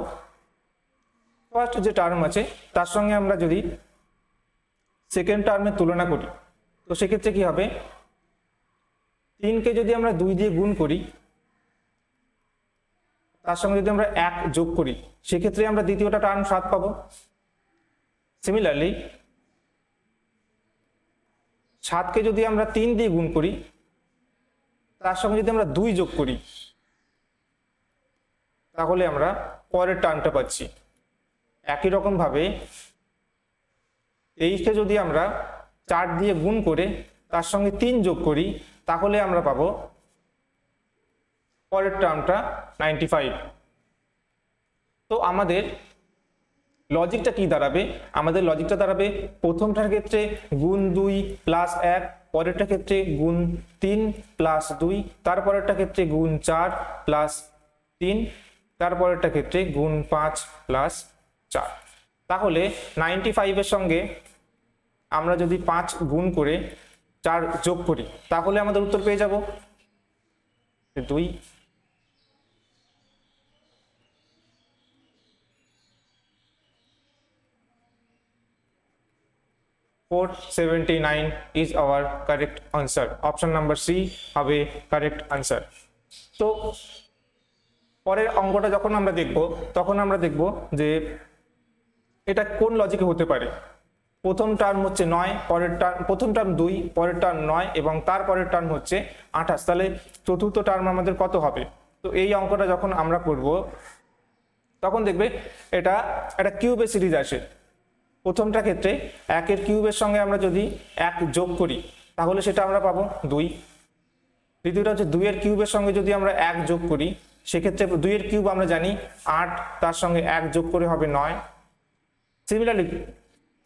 ফার্স্ট যে টার্ম আছে তার সঙ্গে আমরা যদি সেকেন্ড টার্মের তুলনা করি, তো সেক্ষেত্রে কি হবে? 3কে যদি আমরা 2 দিয়ে গুণ করি, তার সঙ্গে যদি আমরা 1 যোগ করি, সেক্ষেত্রে আমরা দ্বিতীয়টা টার্ম 7 পাবো। সিমিলারলি 7কে যদি আমরা 3 দিয়ে গুণ করি, তার সঙ্গে যদি আমরা 2 যোগ করি, তাহলে আমরা পরের টার্মটা পাচ্ছি। একই রকম ভাবে 23কে যদি আমরা 4 দিয়ে গুণ করে তার সঙ্গে 3 যোগ করি, তাহলে আমরা পাবো পরের টার্মটা 95। তো আমাদের লজিকটা কি দাঁড়াবে? আমাদের লজিকটা দাঁড়াবে প্রথমটার ক্ষেত্রে গুণ 2 + 1, পরেরটা ক্ষেত্রে গুণ 3 + 2, তারপরেরটা ক্ষেত্রে গুণ 4 + 3, তারপরেরটা ক্ষেত্রে গুণ 5 + 4। তাহলে 95 এর সঙ্গে আমরা যদি 5 গুণ করে 4 যোগ করি তাহলে আমাদের উত্তর পেয়ে যাব 2। 479 is our correct answer. Option number C হবে correct answer. তো পরের অঙ্কটা যখন আমরা দেখব তখন আমরা দেখব যে এটা কোন লজিকে হতে পারে। প্রথম টার্ম হচ্ছে 9, পরের টার্ম প্রথম টার্ম 2, পরের টার্ম 9 এবং তার পরের টার্ম হচ্ছে 28, তাহলে চতুর্থ টার্ম আমাদের কত হবে? তো এই অঙ্কটা যখন আমরা করব তখন দেখবে এটা একটা কিউবের সিরিজ আসে। প্রথমটা ক্ষেত্রে 1 এর কিউবের সঙ্গে আমরা যদি 1 যোগ করি তাহলে সেটা আমরা পাবো 2। দ্বিতীয়টা হচ্ছে 2 এর কিউবের সঙ্গে যদি আমরা 1 যোগ করি সেক্ষেত্রে 2 এর কিউব আমরা জানি 8, তার সঙ্গে 1 যোগ করে হবে 9। সিমিলারলি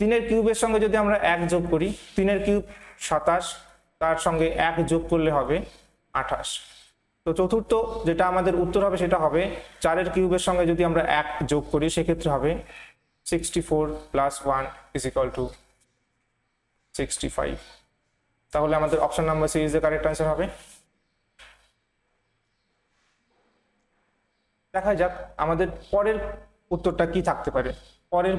3 এর কিউবের সঙ্গে যদি আমরা 1 যোগ করি 3 এর কিউব 27, তার সঙ্গে 1 যোগ করলে হবে 28। তো চতুর্থ যেটা আমাদের উত্তর হবে সেটা হবে 4 এর কিউবের সঙ্গে যদি আমরা 1 যোগ করি সেক্ষেত্রে হবে 64 plus 1 is equal to 65। তাহলে আমাদের option number C is the correct answer হবে। দেখা যাক আমাদের পরের উত্তরটা কি থাকতে পারে। পরের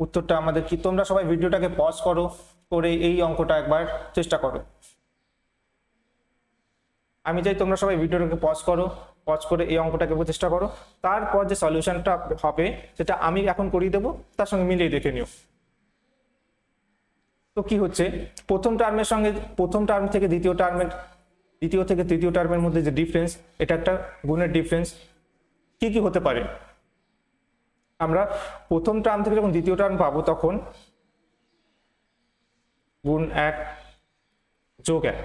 উত্তরটা আমাদের কি, তোমরা সবাই ভিডিওটাকে পজ করো, করে এই অঙ্কটা একবার চেষ্টা করো। আমি চাই তোমরা সবাই ভিডিওটাকে পজ করো, পজ করে এই অঙ্কটাকে চেষ্টা করো, তারপর যে সলিউশনটা হবে সেটা আমি এখন করিয়ে দেবো, তার সঙ্গে মিলিয়ে দেখে নিও। তো কি হচ্ছে, প্রথম টার্মের সঙ্গে প্রথম টার্ম থেকে দ্বিতীয় টার্মের, দ্বিতীয় থেকে তৃতীয় টার্মের মধ্যে যে ডিফারেন্স, এটা একটা গুণের ডিফারেন্স। কি কি হতে পারে? আমরা প্রথম টার্ম থেকে যখন দ্বিতীয় টার্ম পাবো তখন গুণ 1 যোগ 1,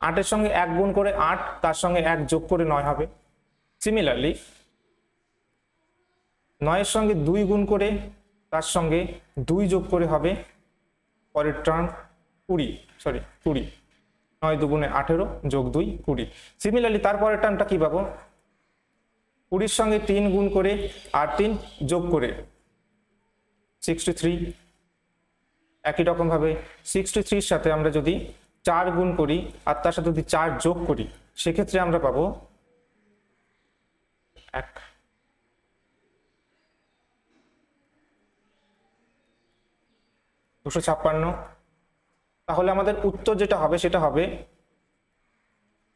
8 এর সঙ্গে 1 গুণ করে 8, তার সঙ্গে 1 যোগ করে 9 হবে। সিমিলারলি 9 এর সঙ্গে 2 গুণ করে তার সঙ্গে 2 যোগ করে হবে পরের টার্ম 20, 9 দুগুণে 18 যোগ 2 20। সিমিলারলি তারপরের টার্মটা কি পাবো? 20 সঙ্গে 3 গুণ করে আর 3 যোগ করে 63। একই রকম ভাবে 63 এর সাথে আমরা যদি 4 গুণ করি আর তার সাথে যদি 4 যোগ করি সেক্ষেত্রে আমরা পাবো 1। তাহলে আমাদের উত্তর যেটা হবে সেটা হবে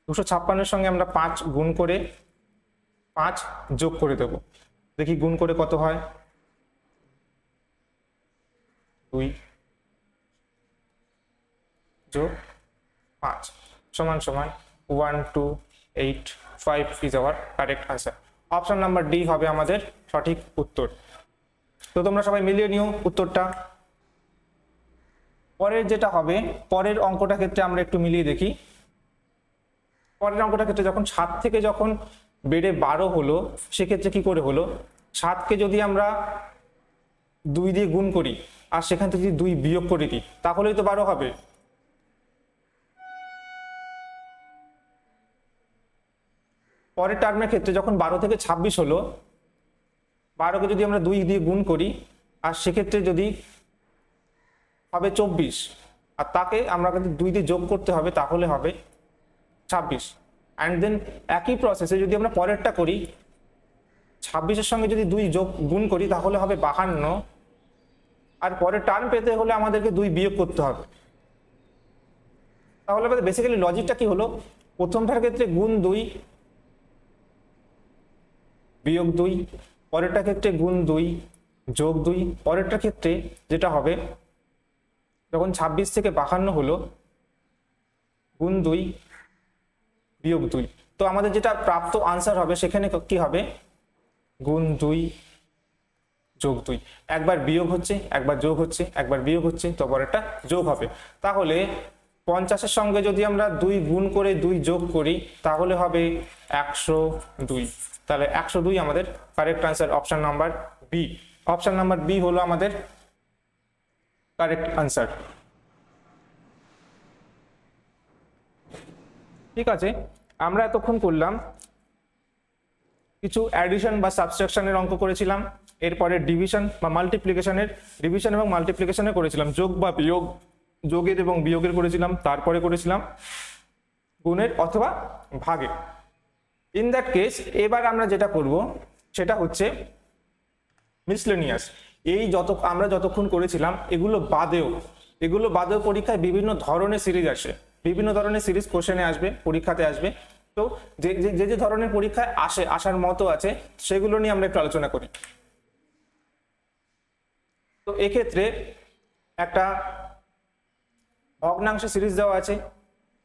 256 সঙ্গে আমরা 5 গুণ করে 5 যোগ করে দেব। দেখি গুণ করে কত হয়। 2 যোগ 5 সমান সমান 1285 is our correct answer. Option number D হবে আমাদের সঠিক উত্তর। তো তোমরা সবাই মিলিয়ে নিও উত্তরটা। পরের যেটা হবে, পরের অঙ্কটা ক্ষেত্রে আমরা একটু মিলিয়ে দেখি। পরের অঙ্কটা ক্ষেত্রে যখন 7 থেকে যখন বেড়ে 12 হলো সেক্ষেত্রে কি করে হলো? 7কে যদি আমরা 2 দিয়ে গুণ করি আর সেখান থেকে যদি 2 বিয়োগ করে দিই তাহলেই তো 12 হবে। পরের টার্মের ক্ষেত্রে যখন 12 থেকে 26 হলো, 12কে যদি আমরা 2 দিয়ে গুণ করি আর সেক্ষেত্রে যদি হবে 24, আর তাকে আমরা কিন্তু 2 দিয়ে যোগ করতে হবে তাহলে হবে 26। অ্যান্ড দেন একই প্রসেসে যদি আমরা পরেরটা করি, 26-এর সঙ্গে যদি 2 যোগ গুণ করি তাহলে হবে 52, আর পরের টার্ম পেতে হলে আমাদেরকে 2 বিয়োগ করতে হবে। তাহলে আমাদের বেসিক্যালি লজিকটা কি হলো? প্রথমটার ক্ষেত্রে গুণ 2 বিয়োগ 2, পরেরটার ক্ষেত্রে গুণ 2 যোগ 2, পরেরটার ক্ষেত্রে যেটা হবে যখন 26 থেকে 52 হলো গুণ 2 বিয়োগ 2। তো আমাদের যেটা প্রাপ্ত আনসার হবে সেখানে কি হবে? গুণ 2 যোগ 2, একবার বিয়োগ হচ্ছে, একবার যোগ হচ্ছে, একবার বিয়োগ হচ্ছে, তো পরেরটা যোগ হবে। তাহলে 50-এর সঙ্গে যদি আমরা 2 গুণ করে 2 যোগ করি তাহলে হবে 102। তাহলে 102 আমাদের correct answer, option number B. Option number B হলো আমাদের কারেক্ট আনসার। ঠিক আছে, আমরা এতক্ষণ করলাম কিছু অ্যাডিশন বা সাবট্রাকশনের অঙ্ক করেছিলাম, এরপরে ডিভিশন বা মাল্টিপ্লিকেশনের, ডিভিশন এবং মাল্টিপ্লিকেশনে করেছিলাম, যোগ বা বিয়োগ, যোগের এবং বিয়োগের করেছিলাম, তারপরে করেছিলাম গুণের অথবা ভাগের। ইন দ্যাট কেস এবার আমরা যেটা করব সেটা হচ্ছে মিসলেনিয়াস। এই আমরা যতক্ষণ করেছিলাম এগুলো বাদেও পরীক্ষায় বিভিন্ন ধরনের সিরিজ আসে, বিভিন্ন ধরনের সিরিজ কোশ্চেনে আসবে, পরীক্ষাতে আসবে। তো যে যে যে ধরনের পরীক্ষায় আসার মতো আছে সেগুলো নিয়ে আমরা একটু আলোচনা করি। তো এক্ষেত্রে একটা ভগ্নাংশ সিরিজ দেওয়া আছে।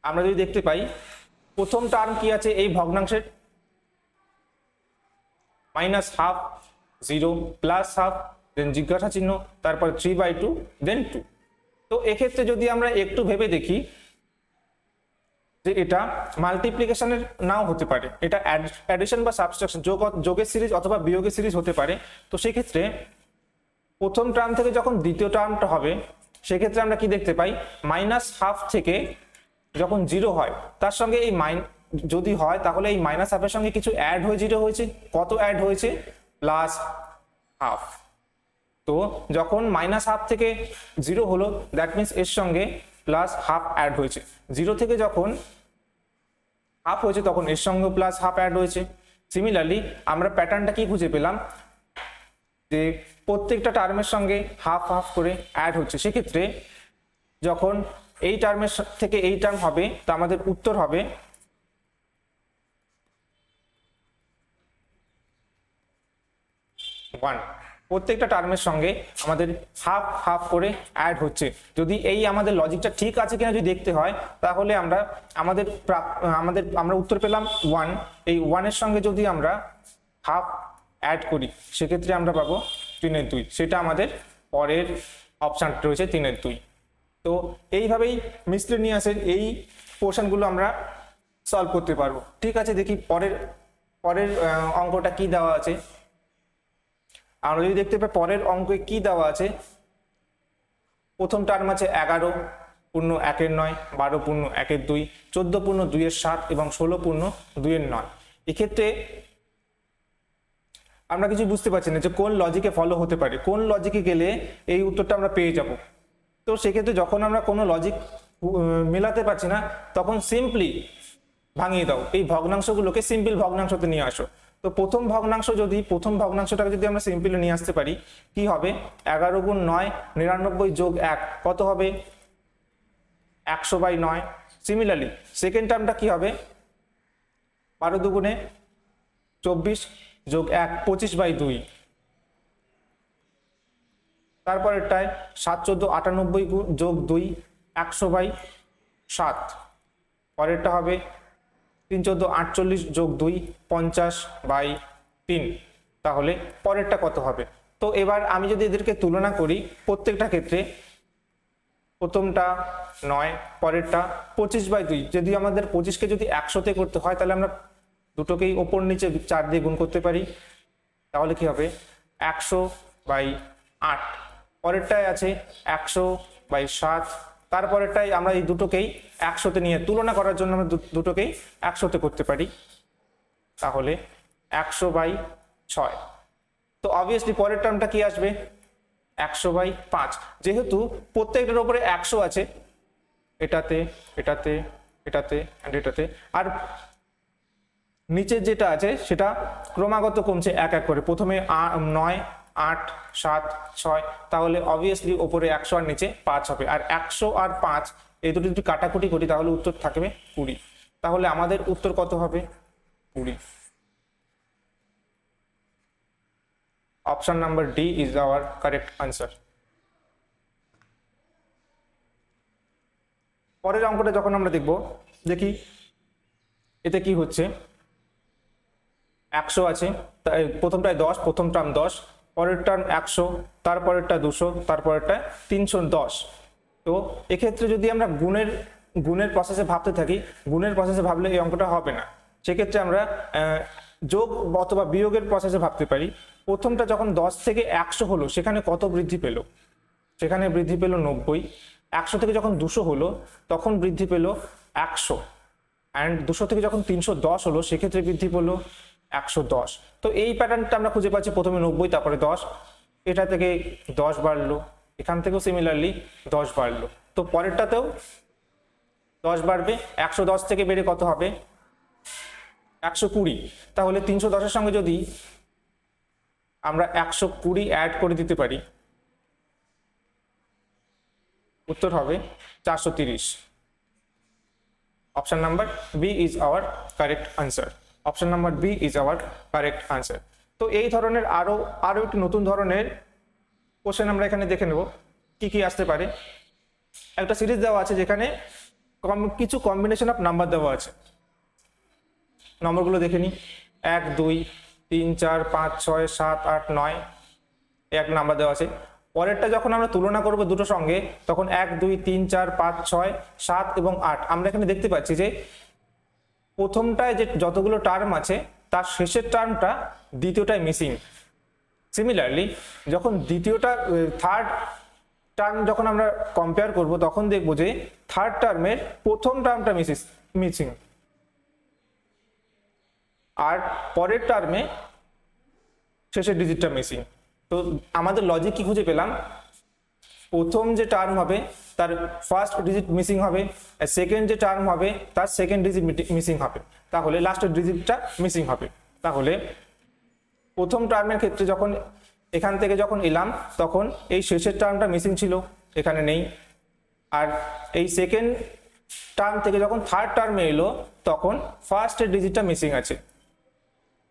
আমরা যদি দেখতে পাই প্রথম টার্ম কি আছে এই ভগ্নাংশের, -12, 0, +12, দেন জিজ্ঞাসা চিহ্ন, তারপর 3/2, দেন 2। তো এক্ষেত্রে যদি আমরা একটু ভেবে দেখি যে এটা মাল্টিপ্লিকেশনের নাও হতে পারে, এটা অ্যাডিশন বা সাবট্রাকশন, যোগের সিরিজ অথবা বিয়োগের সিরিজ হতে পারে। তো সেক্ষেত্রে প্রথম টার্ম থেকে যখন দ্বিতীয় টার্মটা হবে সেক্ষেত্রে আমরা কি দেখতে পাই, -12 থেকে যখন 0 হয় তার সঙ্গে এই যদি হয় তাহলে এই -12 সঙ্গে কিছু অ্যাড হয়ে 0 হয়েছে। কত অ্যাড হয়েছে? +12। তো যখন -12 থেকে 0 হলো দ্যাট মিনস এর সঙ্গে +12 অ্যাড হয়েছে। 0 থেকে যখন হাফ হয়েছে তখন এর সঙ্গে +12 অ্যাড হয়েছে। সিমিলারলি আমরা প্যাটার্নটা কি খুঁজে পেলাম, যে প্রত্যেকটা টার্মের সঙ্গে হাফ হাফ করে অ্যাড হচ্ছে। সেক্ষেত্রে যখন এই টার্মের থেকে এই টার্ম হবে তা আমাদের উত্তর হবে 1। প্রত্যেকটা টার্মের সঙ্গে আমাদের হাফ হাফ করে অ্যাড হচ্ছে। যদি এই আমাদের লজিকটা ঠিক আছে কিনা যদি দেখতে হয় তাহলে আমরা উত্তর পেলাম 1। এই 1-এর সঙ্গে যদি আমরা হাফ অ্যাড করি সেক্ষেত্রে আমরা পাবো 3/2। সেটা আমাদের পরের অপশান রয়েছে 3/2। তো এইভাবেই মিসলেনিয়াসের এই পোর্শনগুলো আমরা সলভ করতে পারবো। ঠিক আছে, দেখি পরের অঙ্কটা কি দেওয়া আছে। আমরা যদি দেখতে পাই পরের অঙ্কে কি দেওয়া আছে, প্রথম টার্ম আছে 11 পূর্ণ 1-এর 9, 12 পূর্ণ 1-এর 2, 14 পূর্ণ 2-এর 7 এবং 16 পূর্ণ 2-এর 9। এক্ষেত্রে আমরা কিছু বুঝতে পারছি না যে কোন লজিকে ফলো হতে পারে, কোন লজিকে গেলে এই উত্তরটা আমরা পেয়ে যাব। তো সেক্ষেত্রে যখন আমরা কোনো লজিক মেলাতে পারছি না তখন সিম্পলি ভাঙিয়ে দাও, এই ভগ্নাংশগুলোকে সিম্পল ভগ্নাংশতে নিয়ে আসো। তো প্রথম ভগ্নাংশটাকে যদি আমরা সিম্পলি নিয়ে আসতে পারি কি হবে, 11 গুণ 9 99 যোগ 1 কত হবে, 100/9। সিমিলারলি সেকেন্ড টার্মটা কি হবে, 12 দুগুণে 24 যোগ 1 25/2। তারপরেরটায় 7 14 98 যোগ 2 100/7। পরেরটা হবে 3 14 48 যোগ 2 50/3। তাহলে পরেরটা কত হবে? তো এবার আমি যদি এদেরকে তুলনা করি প্রত্যেকটা ক্ষেত্রে, প্রথমটা 9, পরেরটা 25/2। যদি আমাদের 25কে যদি 100-তে করতে হয় তাহলে আমরা দুটোকেই ওপর নিচে 4 দিয়ে গুণ করতে পারি। তাহলে কি হবে, 100/8। পরেরটায় আছে 100/7। তারপরেরটাই আমরা এই দুটোকেই 100-তে নিয়ে তুলনা করার জন্য আমরা দুটোকেই 100-তে করতে পারি। তাহলে 100/6। তো অবভিয়াসলি পরের টার্মটা কি আসবে, 100/5। যেহেতু প্রত্যেকটার উপরে 100 আছে, এটাতে এটাতে এটাতে এটাতে, আর নিচে যেটা আছে সেটা ক্রমাগত কমছে এক এক করে, প্রথমে 9 8 7 6। তাহলে অবভিয়াসলি ওপরে 100 আর নিচে 5 হবে। আর 100 আর 5 এই দুটো যদি কাটাকুটি করি তাহলে উত্তর থাকবে 20। তাহলে আমাদের উত্তর কত হবে, 20। Option number D is our correct answer. পরের অঙ্কটা যখন আমরা দেখি এতে কি হচ্ছে, 100 আছে, প্রথমটায় 10, প্রথম টার্ম 10, পরের টার্ম 100, তারপরেরটা 200, তারপরেরটা 310। তো এক্ষেত্রে যদি আমরা গুণের প্রসেসে ভাবতে থাকি, গুণের প্রসেসে ভাবলে এই অঙ্কটা হবে না। সেক্ষেত্রে আমরা যোগ অথবা বিয়োগের প্রসেসে ভাবতে পারি। প্রথমটা যখন 10 থেকে 100 হলো সেখানে কত বৃদ্ধি পেল, সেখানে বৃদ্ধি পেল 90। 100 থেকে যখন 200 হলো তখন বৃদ্ধি পেল 100। অ্যান্ড 200 থেকে যখন 310 হলো সেক্ষেত্রে বৃদ্ধি পেল 110। তো এই প্যাটার্নটা আমরা খুঁজে পাচ্ছি, প্রথমে 90, তারপরে 10, এটা থেকে 10 বাড়লো, এখান থেকেও সিমিলারলি 10 বাড়লো, তো পরেরটাতেও 10 বাড়বে। 110 থেকে বেড়ে কত হবে? 120। তাহলে 310-এর সঙ্গে যদি আমরা 120 অ্যাড করে দিতে পারি, উত্তর হবে 430। Option number B is our correct answer. Option number B is our correct answer. তো এই ধরনের আরো একটি নতুন ধরনের কোশ্চেন আমরা এখানে দেখে নেব কি কি আসতে পারে। একটা সিরিজ দেওয়া আছে যেখানে কিছু কম্বিনেশন অফ নাম্বার দেওয়া আছে। নম্বরগুলো দেখে নিই। 1 2 3 4 5 6 7 8 9 এক নাম্বার দেওয়া আছে। পরেরটা যখন আমরা তুলনা করব দুটো সঙ্গে, তখন 1 2 3 4 5 6 7 এবং 8। আমরা এখানে দেখতে পাচ্ছি যে প্রথমটায় যে যতগুলো টার্ম আছে তার শেষের টার্মটা দ্বিতীয়টায় মিসিং। সিমিলারলি যখন থার্ড টার্ম যখন আমরা কম্পেয়ার করব, তখন দেখব যে থার্ড টার্মের প্রথম টার্মটা মিসিং, আর পরের টার্মে শেষের ডিজিটটা মিসিং। তো আমাদের লজিক কি খুঁজে পেলাম? প্রথম যে টার্ম হবে তার ফার্স্ট ডিজিট মিসিং হবে, আর সেকেন্ড যে টার্ম হবে তার সেকেন্ড ডিজিট মিসিং হবে, তাহলে লাস্টের ডিজিটটা মিসিং হবে। তাহলে প্রথম টার্মের ক্ষেত্রে যখন এখান থেকে যখন এলাম, তখন এই শেষের টার্মটা মিসিং ছিল, এখানে নেই। আর এই সেকেন্ড টার্ম থেকে যখন থার্ড টার্মে এলো, তখন ফার্স্টের ডিজিটটা মিসিং আছে।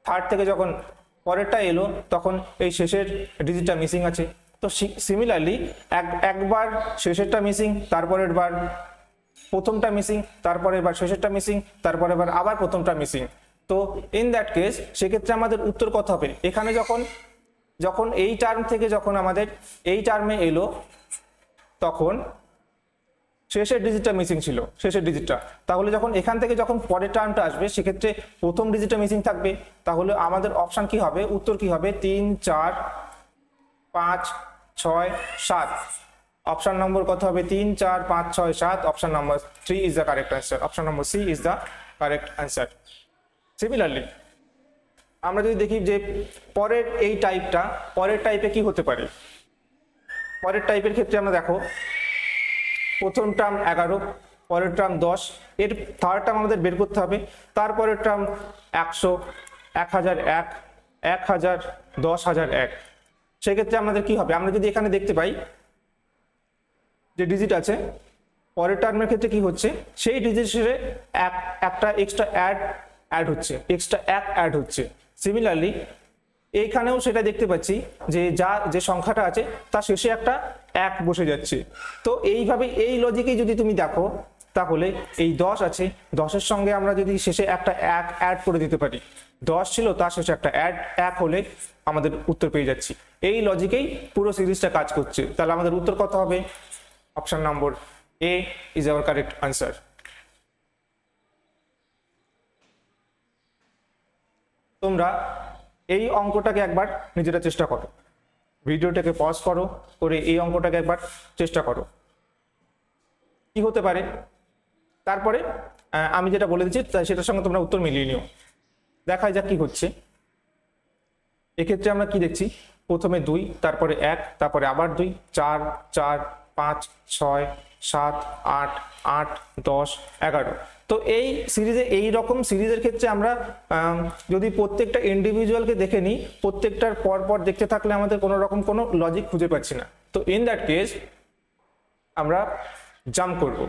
থার্ড থেকে যখন পরেরটা এলো, তখন এই শেষের ডিজিটটা মিসিং আছে। তো সিমিলারলি একবার শেষেরটা মিসিং, তারপরের বার প্রথমটা মিসিং, তারপরের বার শেষেরটা মিসিং, তারপরের বার আবার প্রথমটা মিসিং। তো ইন দ্যাট কেস সেক্ষেত্রে আমাদের উত্তর কত হবে? এখানে যখন এই টার্ম থেকে যখন আমাদের এই টার্মে এলো, তখন শেষের ডিজিটটা মিসিং ছিল, শেষের ডিজিটটা। তাহলে যখন এখান থেকে যখন পরের টার্মটা আসবে, সেক্ষেত্রে প্রথম ডিজিটটা মিসিং থাকবে। তাহলে আমাদের অপশন কি হবে? উত্তর কি হবে? 3 4 5 6 7। অপশন নম্বর কত হবে? 3 4 5 6 7। Option number 3 is the correct answer. Option number C is the correct answer. Similarly আমরা যদি দেখি যে পরের টাইপে কি হতে পারে। পরের টাইপের ক্ষেত্রে আমরা দেখো, প্রথম টার্ম 11, পরের টার্ম 10, এর থার্ড টার্ম আমাদের বের করতে হবে। তারপরের টার্ম 100, 1001, 1000, 10001। সেক্ষেত্রে আমাদের কি হবে? আমরা যদি এখানে দেখতে পাই যে ডিজিট আছে, পরের টার্মের ক্ষেত্রে কি হচ্ছে? সেই ডিজিট শেষে একটা এক্সট্রা অ্যাড হচ্ছে। সিমিলারলি এইখানেও সেটা দেখতে পাচ্ছি যে সংখ্যাটা আছে তার শেষে একটা 1 বসে যাচ্ছে। তো এইভাবে এই লজিকেই যদি তুমি দেখো, তাহলে এই 10 আছে, 10-এর সঙ্গে আমরা যদি শেষে একটা 1 অ্যাড করে দিতে পারি, 10 ছিল তার শেষে একটা 1 হলে আমাদের উত্তর পেয়ে যাচ্ছি। এই লজিকেই পুরো সিরিজটা কাজ করছে। তাহলে আমাদের উত্তর কত হবে? Option number A is our correct answer. তোমরা এই অঙ্কটাকে একবার নিজেরা চেষ্টা করো, ভিডিওটাকে পজ করে এই অঙ্কটাকে একবার চেষ্টা করো কি হতে পারে। তারপরে আমি যেটা বলে দিচ্ছি সেটার সঙ্গে তোমরা উত্তর মিলিয়ে নিও। দেখা যাক কি হচ্ছে। এক্ষেত্রে আমরা কি দেখছি? প্রথমে 2, তারপরে 1, তারপরে আবার 2, 4 4 5 6 7 8 8 10 11। তো এই সিরিজে এই রকম সিরিজের ক্ষেত্রে আমরা যদি প্রত্যেকটা ইন্ডিভিজুয়ালকে দেখে নিই, প্রত্যেকটার পর দেখতে থাকলে আমাদের কোনো রকম কোনো লজিক খুঁজে পাচ্ছি না। তো ইন দ্যাট কেস আমরা জাম্প করব,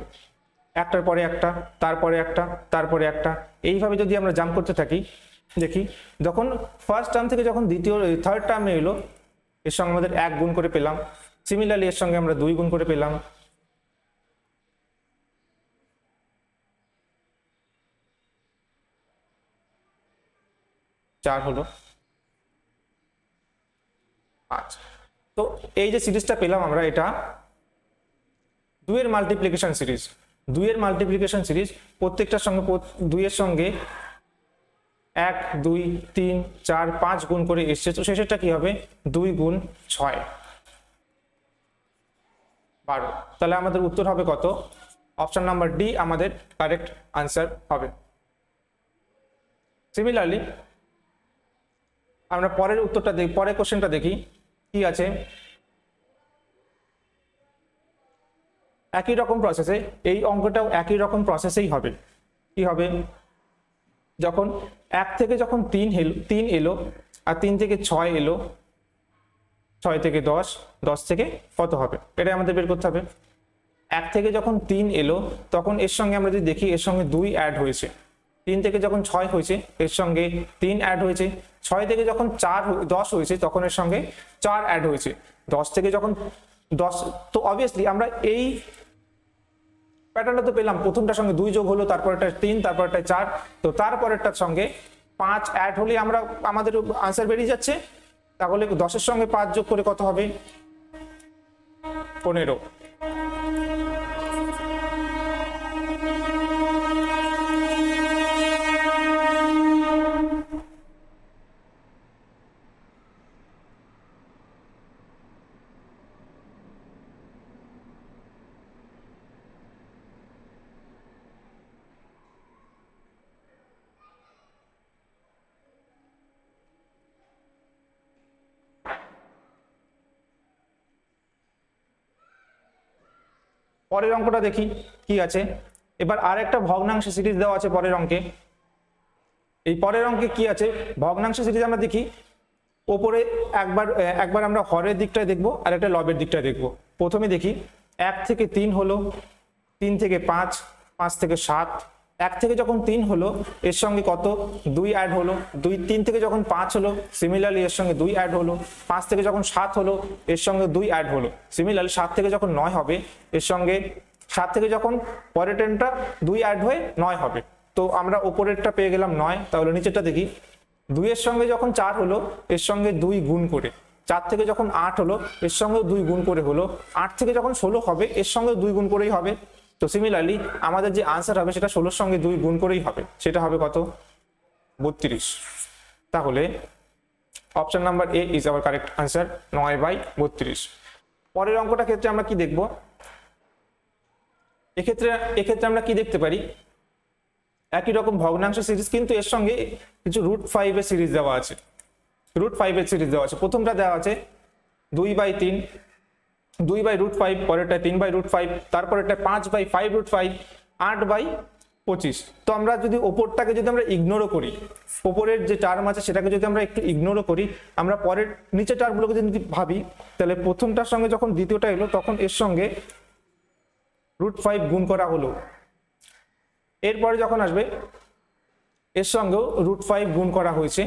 একটার পরে একটা, তারপরে একটা, তারপরে একটা, এইভাবে যদি আমরা জাম্প করতে থাকি, দেখি যখন ফার্স্ট টার্ম থেকে যখন থার্ড টার্মে এলো, এর সঙ্গে আমাদের 1 গুণ করে পেলাম। সিমিলারলি এর সঙ্গে আমরা 2 গুণ করে পেলাম। চার হলো 5। তো এই যে সিরিজটা পেলাম আমরা, এটা 2 এর মাল্টিপ্লিকেশন সিরিজ। 2 এর মাল্টিপ্লিকেশন সিরিজ, প্রত্যেকটার সঙ্গে 2 এর সঙ্গে 1 2 3 4 5 গুণ করে এসছে। তো শেষেরটা কি হবে? 2 গুণ 6 12। তাহলে আমাদের উত্তর হবে কত? অপশন নাম্বার ডি আমাদের কারেক্ট আনসার হবে। সিমিলারলি আমরা পরের উত্তরটা দেখি, পরের কোশ্চেনটা দেখি কি আছে। একই রকম প্রসেসে এই অঙ্কটাও একই রকম প্রসেসেই হবে। কি হবে, যখন 1 থেকে যখন 3 এলো আর 3 থেকে 6 এলো, 6 থেকে 10, 10 থেকে কত হবে এটাই আমাদের বের করতে হবে। 1 থেকে যখন 3 এলো তখন এর সঙ্গে আমরা যদি দেখি এর সঙ্গে 2 অ্যাড হয়েছে। 3 থেকে যখন 6 হয়েছে এর সঙ্গে 3 অ্যাড হয়েছে। 6 থেকে যখন 10 হয়েছে তখন এর সঙ্গে 4 অ্যাড হয়েছে। 10 থেকে যখন 10, তো অবভিয়াসলি আমরা এই প্যাটার্নটা তো পেলাম, প্রথমটার সঙ্গে 2 যোগ হলো, তারপরটা 3, তারপরটা 4, তো তারপরেরটার সঙ্গে 5 অ্যাড হলে আমাদের আনসার বেরিয়ে যাচ্ছে। তাহলে 10-এর সঙ্গে 5 যোগ করে কত হবে, 15। পরের অঙ্কটা দেখি কি আছে। এবার আরেকটা ভগ্নাংশ সিরিজ দেওয়া আছে পরের অঙ্কে। এই পরের অঙ্কে কি আছে, ভগ্নাংশ সিরিজ আমরা দেখি ওপরে একবার আমরা হরের দিকটায় দেখবো আর একটা লবের দিকটায় দেখবো। প্রথমে দেখি 1 থেকে 3 হলো, 3 থেকে 5, 5 থেকে 7। 1 থেকে যখন 3 হলো এর সঙ্গে কত 2 অ্যাড হলো, 3 থেকে যখন 5 হলো সিমিলারলি এর সঙ্গে 2 অ্যাড হলো। 5 থেকে যখন 7 হলো এর সঙ্গে 2 অ্যাড হলো। সিমিলারলি 7 থেকে যখন 9 হবে এর সঙ্গে 7 থেকে যখন পরের 10টা 2 অ্যাড হয়ে 9 হবে। তো আমরা ওপরেরটা পেয়ে গেলাম 9। তাহলে নিচেরটা দেখি 2 এর সঙ্গে যখন 4 হলো এর সঙ্গে 2 গুণ করে, 4 থেকে যখন 8 হলো এর সঙ্গে 2 গুণ করে হলো, 8 থেকে যখন 16 হবে এর সঙ্গে 2 গুণ করেই হবে। তো সিমিলারলি আমাদের যে আনসার হবে সেটা 16-র সঙ্গে 2 গুণ করেই হবে, সেটা হবে কত 32। তাহলে option number A is our correct answer, 9/32। পরের অঙ্কটা ক্ষেত্রে আমরা কি দেখব, এক্ষেত্রে আমরা কি দেখতে পারি, একই রকম ভগ্নাংশ সিরিজ কিন্তু এর সঙ্গে কিছু √5 এর সিরিজ দেওয়া আছে। √5 এর সিরিজ দেওয়া আছে। প্রথমটা দেওয়া আছে 2/3, 2/√5, পরেরটা 3/√5, তারপরেরটা 5/5√5, 8/25। তো আমরা যদি ওপরটাকে যদি আমরা ইগনোরও করি, ওপরের যে টার্ম আছে সেটাকে যদি আমরা একটু ইগনোরও করি, আমরা পরের নিচের টার্মগুলোকে যদি ভাবি, তাহলে প্রথমটার সঙ্গে যখন দ্বিতীয়টা এলো তখন এর সঙ্গে √5 গুণ করা হলো। এরপরে যখন আসবে এর সঙ্গেও √5 গুণ করা হয়েছে,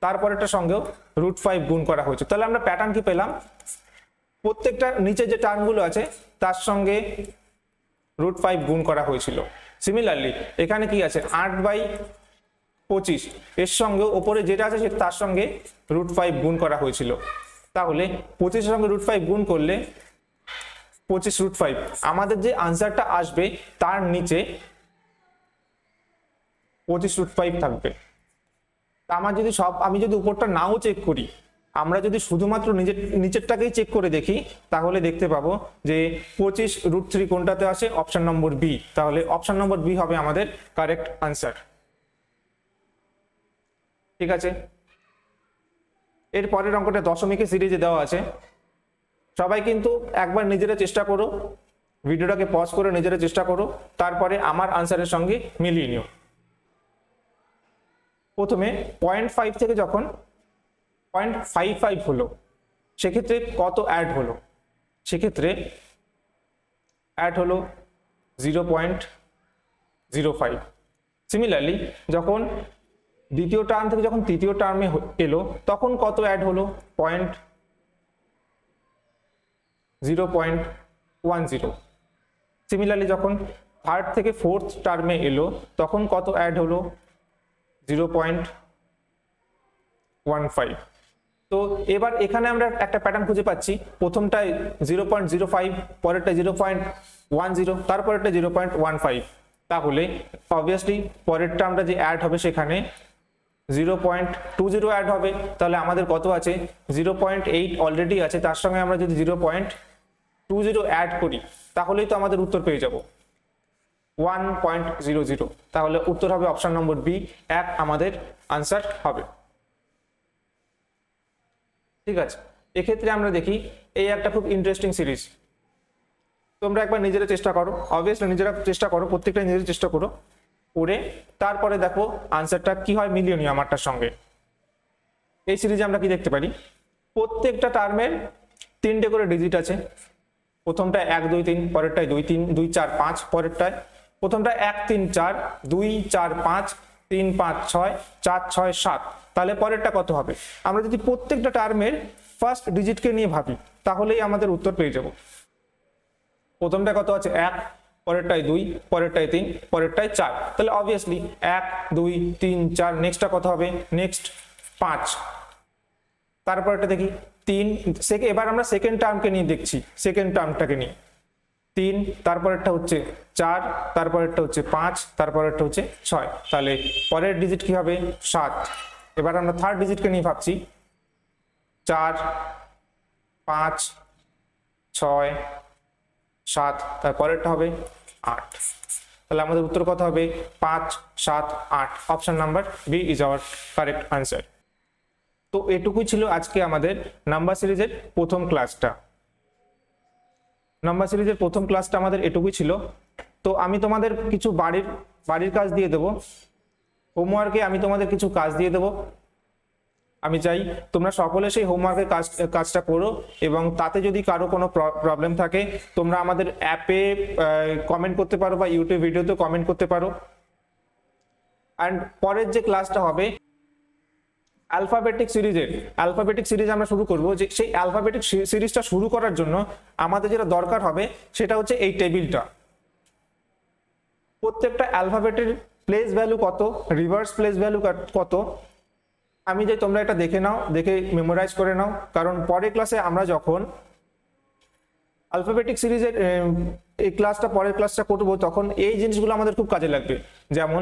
তারপরেরটার সঙ্গেও √5 গুণ করা হয়েছে। তাহলে আমরা প্যাটার্ন কি পেলাম, প্রত্যেকটা নিচে যে টার্মগুলো আছে তার সঙ্গে √5 গুণ করা হয়েছিল। সিমিলারলি এখানে কি আছে 8/25, এর সঙ্গে ওপরে যেটা আছে তার সঙ্গে √5 গুণ করা হয়েছিল। তাহলে 25-এর সঙ্গে √5 গুণ করলে 25√5, আমাদের যে আনসারটা আসবে তার নিচে 25√5 থাকবে। আমি যদি উপরটা নাও চেক করি, আমরা যদি শুধুমাত্র নিচেরটাকেই চেক করে দেখি তাহলে দেখতে পাবো যে 25√3 কোনটাতে আছে, অপশন নম্বর বি। তাহলে অপশন নম্বর বি হবে আমাদের কারেক্ট আনসার। ঠিক আছে, এর পরের অঙ্কটা দশমিকের সিরিজে দেওয়া আছে। সবাই কিন্তু একবার নিজেরা চেষ্টা করো, ভিডিওটাকে পজ করে নিজেরা চেষ্টা করো, তারপরে আমার আনসারের সঙ্গে মিলিয়ে নিও। প্রথমে 0.5 থেকে যখন 0.55 হলো সেক্ষেত্রে কত অ্যাড হলো, সেক্ষেত্রে অ্যাড হলো 0.05। সিমিলারলি যখন দ্বিতীয় টার্ম থেকে যখন তৃতীয় টার্মে এলো তখন কত অ্যাড হলো, 0.10। সিমিলারলি যখন থার্ড থেকে ফোর্থ টার্মে এলো তখন কত অ্যাড হলো, 0.15। তো এবার এখানে আমরা একটা প্যাটার্ন খুঁজে পাচ্ছি, প্রথমটায় 0.05, পরেরটা 0.10, তারপরেরটা 0.15। তাহলে অবভিয়াসলি পরেরটা আমরা যে অ্যাড হবে সেখানে 0.20 অ্যাড হবে। তাহলে আমাদের কত আছে, 0.8 অলরেডি আছে, তার সঙ্গে আমরা যদি 0.20 অ্যাড করি তাহলেই তো আমাদের উত্তর পেয়ে যাব 1.00। তাহলে উত্তর হবে অপশন নম্বর বি, 1 আমাদের আনসার হবে। ঠিক আছে, এক্ষেত্রে আমরা দেখি এই একটা খুব ইন্টারেস্টিং সিরিজ। তোমরা একবার নিজেরা চেষ্টা করো, অবভিয়াসলি নিজেরা চেষ্টা করো, প্রত্যেকটাই নিজেরা চেষ্টা করো করে তারপরে দেখো আনসারটা কি হয়, মিলিয়ে নিও আমারটার সঙ্গে। এই সিরিজে আমরা কি দেখতে পারি, প্রত্যেকটা টার্মের 3টে করে ডিজিট আছে। প্রথমটায় 1 2 3, পরেরটায় 2 3 2 4 5, পরেরটায় প্রথমটায় 1 3 4 2 4 5 3 5 6 4 6 7। তাহলে পরেরটা কত হবে? আমরা যদি প্রত্যেকটা টার্মের ফার্স্ট ডিজিটকে নিয়ে ভাবি তাহলেই আমাদের উত্তর পেয়ে যাব। প্রথমটা কত আছে 1, পরেরটায় 2, পরেরটায় 3, পরেরটায় 4। তাহলে অবভিয়াসলি 1 2 3 4, নেক্সটটা কত হবে, নেক্সট 5। তারপরটা দেখি 3, এবার আমরা সেকেন্ড টার্মকে নিয়ে দেখছি, সেকেন্ড টার্মটাকে নিয়ে 3, তারপরেরটা হচ্ছে 4, তারপরেরটা হচ্ছে 5, তারপরেরটা হচ্ছে 6। তাহলে পরের ডিজিট কি হবে, 7। এবার আমরা থার্ড ডিজিটকে নিয়ে ভাবছি, 4 5 6 7, তারপরেরটা হবে 8। তাহলে আমাদের উত্তর কত হবে, 5 7 8। Option number B is our correct answer. তো এটুকুই ছিল আজকে আমাদের নাম্বার সিরিজের প্রথম ক্লাসটা। নাম্বার সিরিজের প্রথম ক্লাসটা আমাদের এটুকুই ছিল। তো আমি তোমাদের কিছু বাড়ির কাজ দিয়ে দেবো, হোমওয়ার্কে আমি তোমাদের কিছু কাজ দিয়ে দেবো। আমি চাই তোমরা সকলে সেই হোমওয়ার্কের কাজটা করো, এবং তাতে যদি কারো কোনো প্রবলেম থাকে তোমরা আমাদের অ্যাপে কমেন্ট করতে পারো বা ইউটিউব ভিডিওতে কমেন্ট করতে পারো। অ্যান্ড পরের যে ক্লাসটা হবে অ্যালফাবেটিক সিরিজ আমরা শুরু করব। যে সেই অ্যালফাবেটিক সিরিজটা শুরু করার জন্য আমাদের যেটা দরকার হবে সেটা হচ্ছে এই টেবিলটা। প্রত্যেকটা অ্যালফাবেটের প্লেস ভ্যালু কত, রিভার্স প্লেস ভ্যালু কত, আমি যে তোমরা এটা দেখে নাও, দেখে মেমোরাইজ করে নাও। কারণ পরের ক্লাসে আমরা যখন অ্যালফাবেটিক সিরিজের এই পরের ক্লাসটা করবো তখন এই জিনিসগুলো আমাদের খুব কাজে লাগবে। যেমন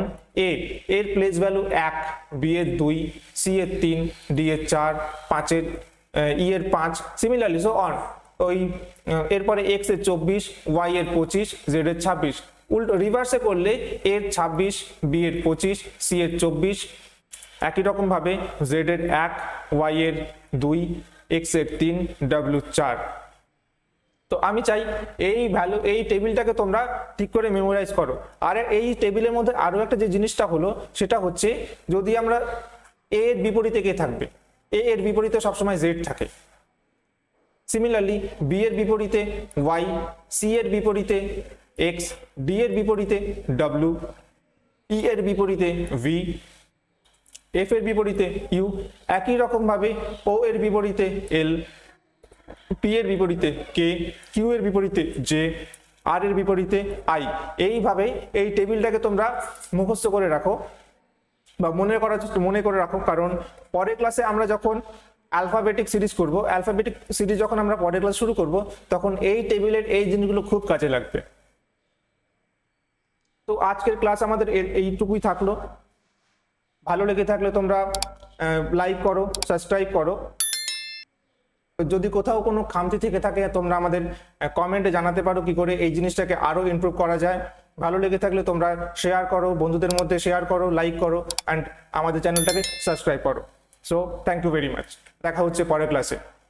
এর প্লেস ভ্যালু 1, বি এর 2, সি এর 3, ডি এর 4, 5 এর ই এর 5, সিমিলারলি সো অন। ওই এরপরে এক্স এর 24, ওয়াই এর 25, জেড এর 26। উল্টো রিভার্সে করলে এর 26, বি এর 25, সি এর 24, একই রকম ভাবে জেড এর 1, ওয়াই এর 2, এক্স এর 3, ডাব্লিউ 4। তো আমি চাই এই টেবিলটাকে তোমরা ঠিক করে মেমোরাইজ করো। আর এই টেবিলের মধ্যে আরো একটা যে জিনিসটা হলো সেটা হচ্ছে, যদি আমরা এর বিপরীতে কে থাকবে, এর বিপরীতে সবসময় জেড থাকে। সিমিলারলি বি এর বিপরীতে ওয়াই, সি এর বিপরীতে এক্স, ডি এর বিপরীতে ডাব্লিউ, ই এর বিপরীতে ভি, এফ এর বিপরীতে ইউ, একই রকম ভাবে ও এর বিপরীতে এল, পি এর বিপরীতে কে, কিউ এর বিপরীতে জে, আর এর বিপরীতে আই। এইভাবে এই টেবিলটাকে তোমরা মুখস্থ করে রাখো বা মনে করে রাখো। কারণ পরের ক্লাসে আমরা যখন অ্যালফাবেটিক সিরিজ যখন আমরা পরের ক্লাস শুরু করব তখন এই টেবিলের এই জিনিসগুলো খুব কাজে লাগবে। তো আজকের ক্লাস আমাদের এইটুকুই থাকলো। ভালো লেগে থাকলে তোমরা লাইক করো, সাবস্ক্রাইব করো। যদি কোথাও কোনো খামতি থেকে থাকে তোমরা আমাদের কমেন্টে জানাতে পারো কি করে এই জিনিসটাকে আরো ইমপ্রুভ করা যায়। ভালো লেগে থাকলে তোমরা শেয়ার করো, বন্ধুদের মধ্যে শেয়ার করো, লাইক করো, অ্যান্ড আমাদের চ্যানেলটাকে সাবস্ক্রাইব করো। So thank you very much. দেখা হচ্ছে পরের ক্লাসে।